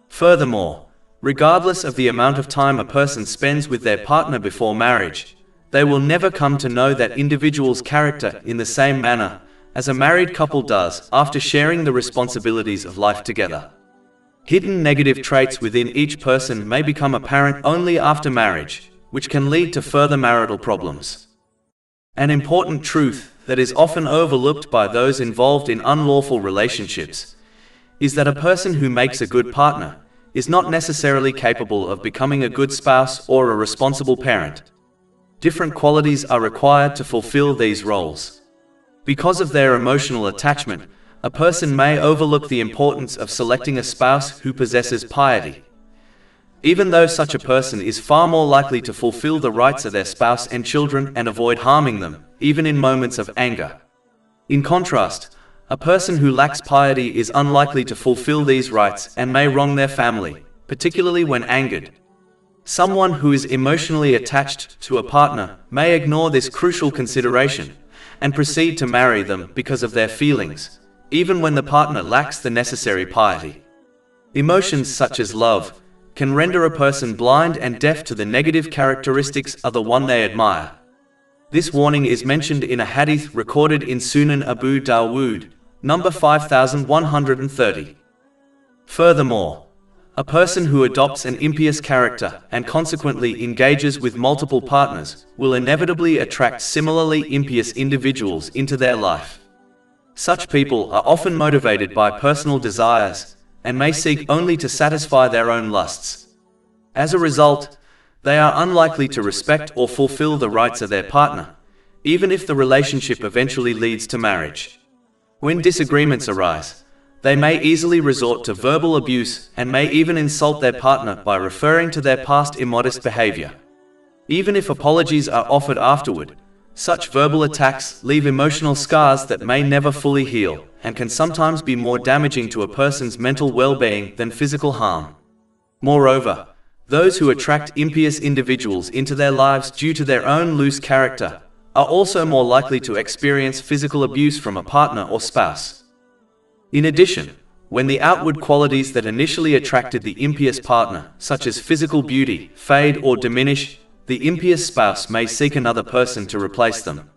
Furthermore, regardless of the amount of time a person spends with their partner before marriage, they will never come to know that individual's character in the same manner as a married couple does after sharing the responsibilities of life together. Hidden negative traits within each person may become apparent only after marriage, which can lead to further marital problems. An important truth that is often overlooked by those involved in unlawful relationships is that a person who makes a good partner is not necessarily capable of becoming a good spouse or a responsible parent. Different qualities are required to fulfill these roles. Because of their emotional attachment, a person may overlook the importance of selecting a spouse who possesses piety, even though such a person is far more likely to fulfill the rights of their spouse and children and avoid harming them, even in moments of anger. In contrast, a person who lacks piety is unlikely to fulfill these rights and may wrong their family, particularly when angered. Someone who is emotionally attached to a partner may ignore this crucial consideration and proceed to marry them because of their feelings, even when the partner lacks the necessary piety. Emotions such as love can render a person blind and deaf to the negative characteristics of the one they admire. This warning is mentioned in a hadith recorded in Sunan Abu Dawood, number 5130. Furthermore, a person who adopts an impious character and consequently engages with multiple partners will inevitably attract similarly impious individuals into their life. Such people are often motivated by personal desires and may seek only to satisfy their own lusts. As a result, they are unlikely to respect or fulfill the rights of their partner, even if the relationship eventually leads to marriage. When disagreements arise, they may easily resort to verbal abuse and may even insult their partner by referring to their past immodest behavior. Even if apologies are offered afterward, such verbal attacks leave emotional scars that may never fully heal and can sometimes be more damaging to a person's mental well-being than physical harm. Moreover, those who attract impious individuals into their lives due to their own loose character are also more likely to experience physical abuse from a partner or spouse. In addition, when the outward qualities that initially attracted the impious partner, such as physical beauty, fade or diminish, the impious spouse may seek another person to replace them.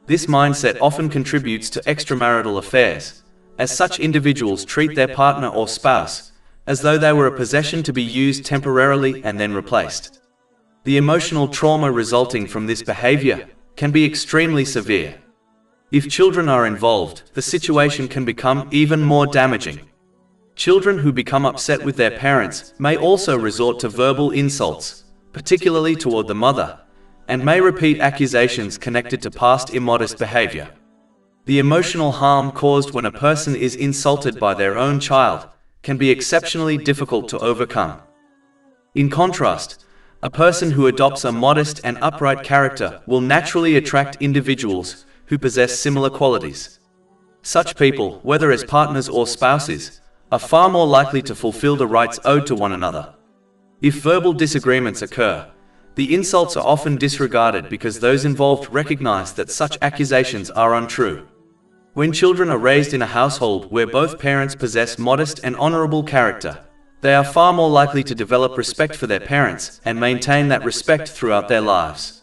This mindset often contributes to extramarital affairs, as such individuals treat their partner or spouse as though they were a possession to be used temporarily and then replaced. The emotional trauma resulting from this behavior can be extremely severe. If children are involved, the situation can become even more damaging. Children who become upset with their parents may also resort to verbal insults, particularly toward the mother, and may repeat accusations connected to past immodest behavior. The emotional harm caused when a person is insulted by their own child can be exceptionally difficult to overcome. In contrast, a person who adopts a modest and upright character will naturally attract individuals who possess similar qualities. Such people, whether as partners or spouses, are far more likely to fulfill the rights owed to one another. If verbal disagreements occur, the insults are often disregarded because those involved recognize that such accusations are untrue. When children are raised in a household where both parents possess modest and honorable character, they are far more likely to develop respect for their parents and maintain that respect throughout their lives.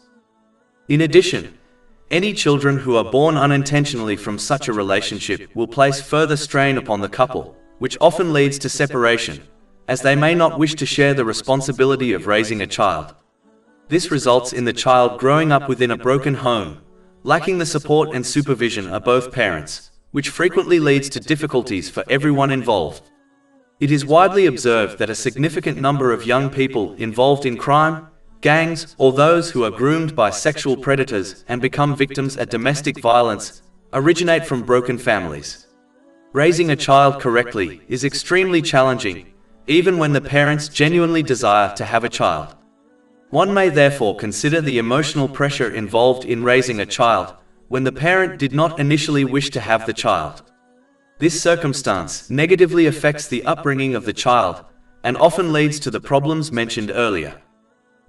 In addition, any children who are born unintentionally from such a relationship will place further strain upon the couple, which often leads to separation, as they may not wish to share the responsibility of raising a child. This results in the child growing up within a broken home, lacking the support and supervision of both parents, which frequently leads to difficulties for everyone involved. It is widely observed that a significant number of young people involved in crime, gangs, or those who are groomed by sexual predators and become victims of domestic violence originate from broken families. Raising a child correctly is extremely challenging, even when the parents genuinely desire to have a child. One may therefore consider the emotional pressure involved in raising a child when the parent did not initially wish to have the child. This circumstance negatively affects the upbringing of the child and often leads to the problems mentioned earlier.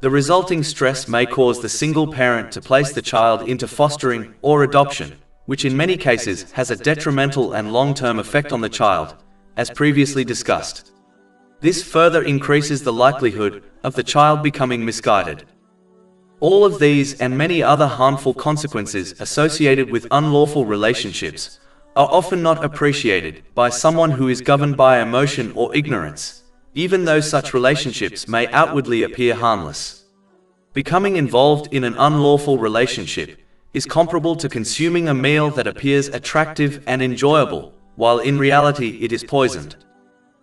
The resulting stress may cause the single parent to place the child into fostering or adoption, which in many cases has a detrimental and long-term effect on the child, as previously discussed. This further increases the likelihood of the child becoming misguided. All of these and many other harmful consequences associated with unlawful relationships are often not appreciated by someone who is governed by emotion or ignorance, even though such relationships may outwardly appear harmless. Becoming involved in an unlawful relationship is comparable to consuming a meal that appears attractive and enjoyable, while in reality it is poisoned.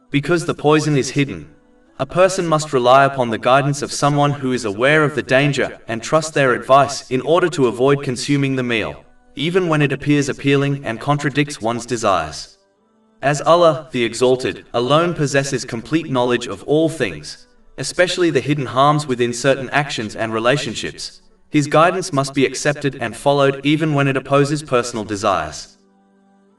Because the poison is hidden, a person must rely upon the guidance of someone who is aware of the danger and trust their advice in order to avoid consuming the meal, even when it appears appealing and contradicts one's desires. As Allah, the Exalted, alone possesses complete knowledge of all things, especially the hidden harms within certain actions and relationships, His guidance must be accepted and followed even when it opposes personal desires.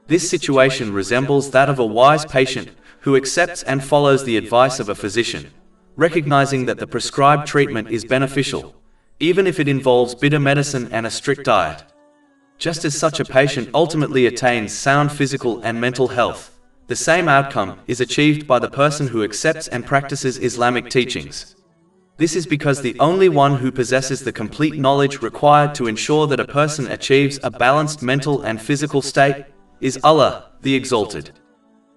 This situation resembles that of a wise patient who accepts and follows the advice of a physician, recognizing that the prescribed treatment is beneficial, even if it involves bitter medicine and a strict diet. Just as such a patient ultimately attains sound physical and mental health, the same outcome is achieved by the person who accepts and practices Islamic teachings. This is because the only one who possesses the complete knowledge required to ensure that a person achieves a balanced mental and physical state is Allah, the Exalted.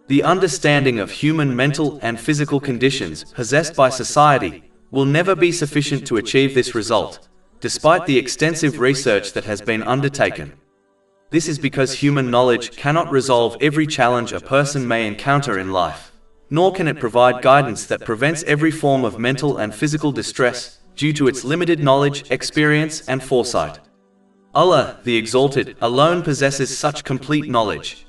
The understanding of human mental and physical conditions possessed by society will never be sufficient to achieve this result, despite the extensive research that has been undertaken. This is because human knowledge cannot resolve every challenge a person may encounter in life, nor can it provide guidance that prevents every form of mental and physical distress due to its limited knowledge, experience, and foresight. Allah, the Exalted, alone possesses such complete knowledge,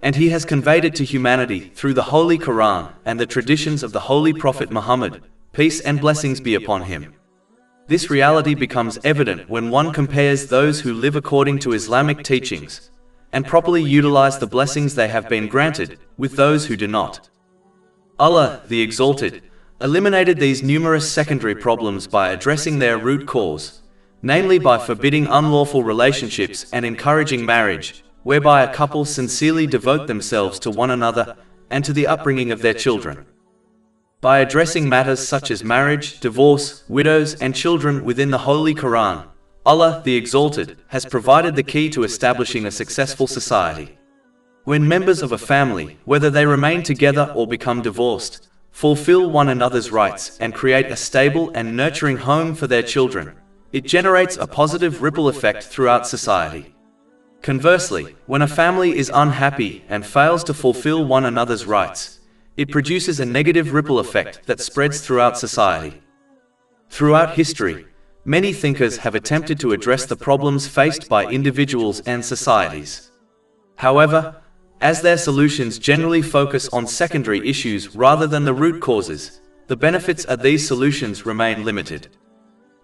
and He has conveyed it to humanity through the Holy Quran and the traditions of the Holy Prophet Muhammad, peace and blessings be upon him. This reality becomes evident when one compares those who live according to Islamic teachings and properly utilize the blessings they have been granted with those who do not. Allah, the Exalted, eliminated these numerous secondary problems by addressing their root cause, namely by forbidding unlawful relationships and encouraging marriage, whereby a couple sincerely devote themselves to one another and to the upbringing of their children. By addressing matters such as marriage, divorce, widows, and children within the Holy Quran, Allah, the Exalted, has provided the key to establishing a successful society. When members of a family, whether they remain together or become divorced, fulfill one another's rights and create a stable and nurturing home for their children, it generates a positive ripple effect throughout society. Conversely, when a family is unhappy and fails to fulfill one another's rights, it produces a negative ripple effect that spreads throughout society. Throughout history, many thinkers have attempted to address the problems faced by individuals and societies. However, as their solutions generally focus on secondary issues rather than the root causes, the benefits of these solutions remain limited.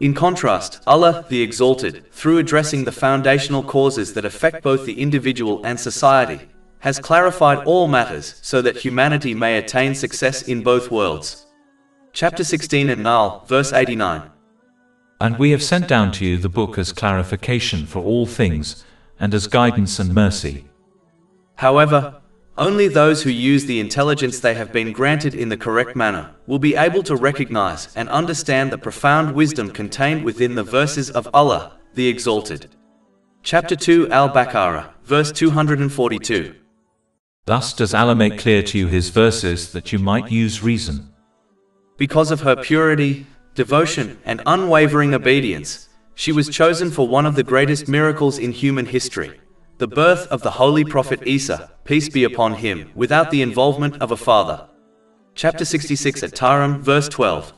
In contrast, Allah, the Exalted, through addressing the foundational causes that affect both the individual and society, has clarified all matters so that humanity may attain success in both worlds. Chapter 16 An-Nahl, verse 89. And we have sent down to you the book as clarification for all things, and as guidance and mercy. However, only those who use the intelligence they have been granted in the correct manner will be able to recognize and understand the profound wisdom contained within the verses of Allah, the Exalted. Chapter 2 Al-Baqarah, verse 242. Thus does Allah make clear to you His verses that you might use reason. Because of her purity, devotion, and unwavering obedience, she was chosen for one of the greatest miracles in human history, the birth of the Holy Prophet Isa, peace be upon him, without the involvement of a father. Chapter 66 at Tahrim, verse 12.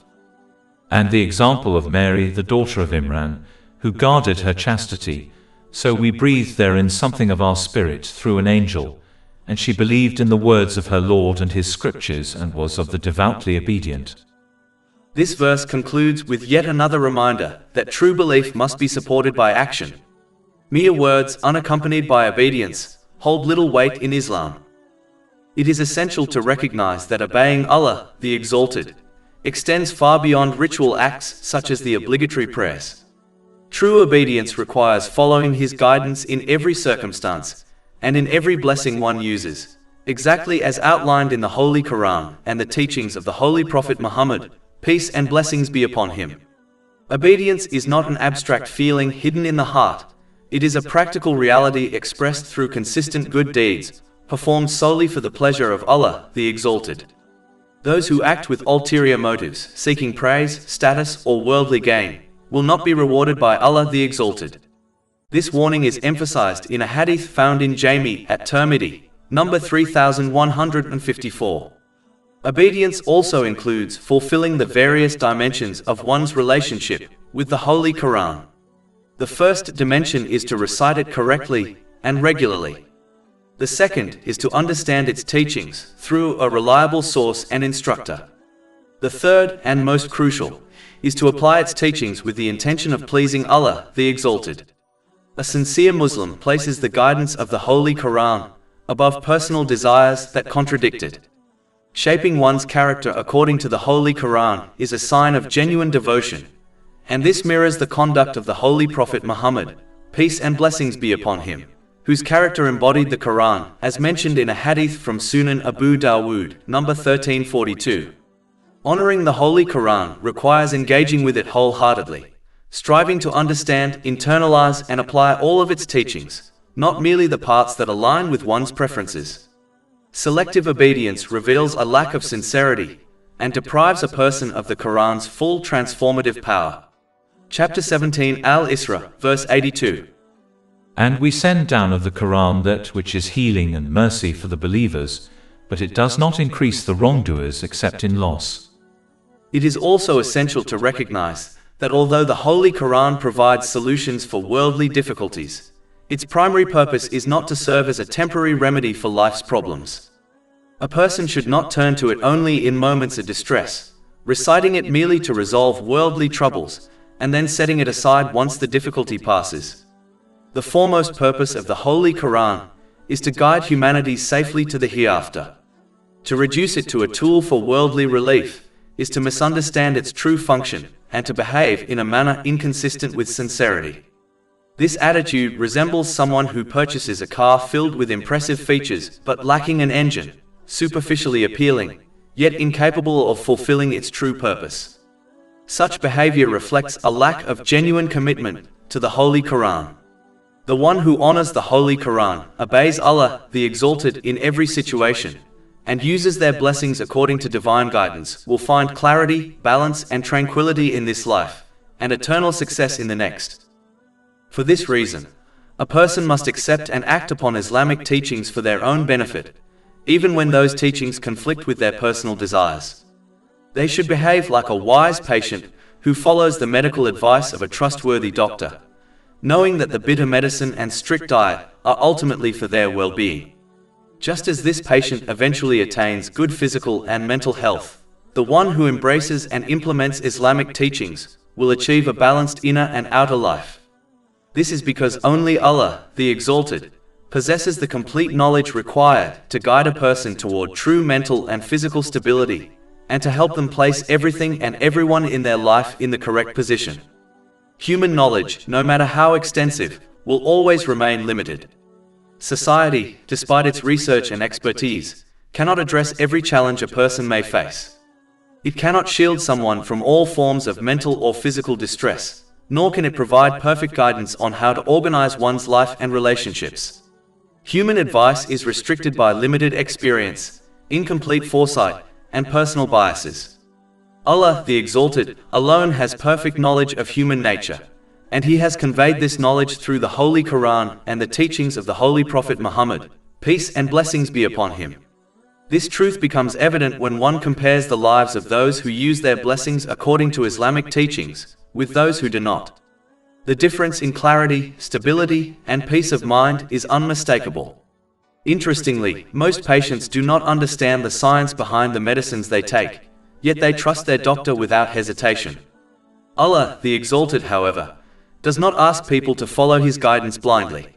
And the example of Mary, the daughter of Imran, who guarded her chastity, so we breathed therein something of our spirit through an angel, and she believed in the words of her Lord and his scriptures and was of the devoutly obedient. This verse concludes with yet another reminder that true belief must be supported by action. Mere words unaccompanied by obedience hold little weight in Islam. It is essential to recognize that obeying Allah, the Exalted, extends far beyond ritual acts such as the obligatory prayers. True obedience requires following His guidance in every circumstance and in every blessing one uses, exactly as outlined in the Holy Quran and the teachings of the Holy Prophet Muhammad, peace and blessings be upon him. Obedience is not an abstract feeling hidden in the heart. It is a practical reality expressed through consistent good deeds, performed solely for the pleasure of Allah, the Exalted. Those who act with ulterior motives, seeking praise, status, or worldly gain, will not be rewarded by Allah the Exalted. This warning is emphasized in a hadith found in Jami at Tirmidhi, number 3154. Obedience also includes fulfilling the various dimensions of one's relationship with the Holy Quran. The first dimension is to recite it correctly and regularly. The second is to understand its teachings through a reliable source and instructor. The third, and most crucial, is to apply its teachings with the intention of pleasing Allah, the Exalted. A sincere Muslim places the guidance of the Holy Quran above personal desires that contradict it. Shaping one's character according to the Holy Quran is a sign of genuine devotion, and this mirrors the conduct of the Holy Prophet Muhammad, peace and blessings be upon him, whose character embodied the Quran, as mentioned in a hadith from Sunan Abu Dawood, number 1342. Honoring the Holy Quran requires engaging with it wholeheartedly, striving to understand, internalize, and apply all of its teachings, not merely the parts that align with one's preferences. Selective obedience reveals a lack of sincerity and deprives a person of the Quran's full transformative power. Chapter 17 Al-Isra, verse 82. And we send down of the Quran that which is healing and mercy for the believers, but it does not increase the wrongdoers except in loss. It is also essential to recognize that although the Holy Quran provides solutions for worldly difficulties, its primary purpose is not to serve as a temporary remedy for life's problems. A person should not turn to it only in moments of distress, reciting it merely to resolve worldly troubles, and then setting it aside once the difficulty passes. The foremost purpose of the Holy Quran is to guide humanity safely to the hereafter. To reduce it to a tool for worldly relief is to misunderstand its true function and to behave in a manner inconsistent with sincerity. This attitude resembles someone who purchases a car filled with impressive features but lacking an engine, superficially appealing, yet incapable of fulfilling its true purpose. Such behavior reflects a lack of genuine commitment to the Holy Quran. The one who honors the Holy Quran, obeys Allah, the Exalted, in every situation, and uses their blessings according to divine guidance, will find clarity, balance, and tranquility in this life, and eternal success in the next. For this reason, a person must accept and act upon Islamic teachings for their own benefit, even when those teachings conflict with their personal desires. They should behave like a wise patient who follows the medical advice of a trustworthy doctor, knowing that the bitter medicine and strict diet are ultimately for their well-being. Just as this patient eventually attains good physical and mental health, the one who embraces and implements Islamic teachings will achieve a balanced inner and outer life. This is because only Allah, the Exalted, possesses the complete knowledge required to guide a person toward true mental and physical stability, and to help them place everything and everyone in their life in the correct position. Human knowledge, no matter how extensive, will always remain limited. Society, despite its research and expertise, cannot address every challenge a person may face. It cannot shield someone from all forms of mental or physical distress, nor can it provide perfect guidance on how to organize one's life and relationships. Human advice is restricted by limited experience, incomplete foresight, and personal biases. Allah, the Exalted, alone has perfect knowledge of human nature, And He has conveyed this knowledge through the Holy Quran and the teachings of the Holy Prophet Muhammad, peace and blessings be upon him. This truth becomes evident when one compares the lives of those who use their blessings according to Islamic teachings, with those who do not. The difference in clarity, stability, and peace of mind is unmistakable. Interestingly, most patients do not understand the science behind the medicines they take, yet they trust their doctor without hesitation. Allah, the Exalted, however, does not ask people to follow His guidance blindly.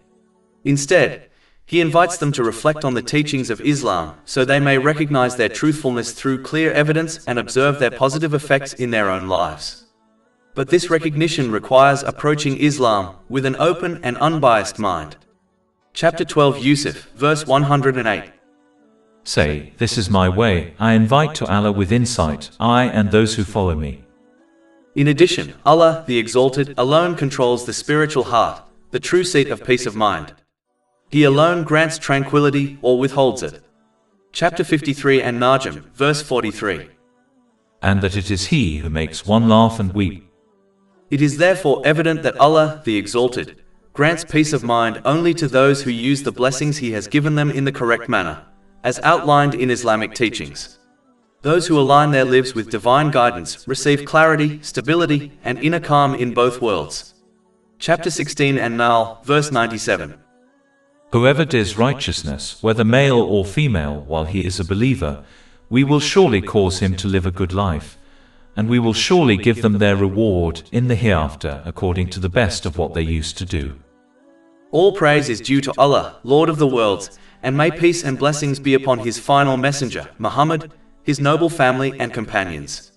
Instead, He invites them to reflect on the teachings of Islam so they may recognize their truthfulness through clear evidence and observe their positive effects in their own lives. But this recognition requires approaching Islam with an open and unbiased mind. Chapter 12 Yusuf, verse 108. Say, this is my way, I invite to Allah with insight, I and those who follow me. In addition, Allah, the Exalted, alone controls the spiritual heart, the true seat of peace of mind. He alone grants tranquility or withholds it. Chapter 53 and Najm, verse 43. And that it is He who makes one laugh and weep. It is therefore evident that Allah, the Exalted, grants peace of mind only to those who use the blessings He has given them in the correct manner, as outlined in Islamic teachings. Those who align their lives with divine guidance receive clarity, stability, and inner calm in both worlds. Chapter 16 and Nahl, verse 97. Whoever does righteousness, whether male or female, while he is a believer, we will surely cause him to live a good life, and we will surely give them their reward in the hereafter according to the best of what they used to do. All praise is due to Allah, Lord of the worlds, and may peace and blessings be upon His final messenger, Muhammad, His noble family and companions.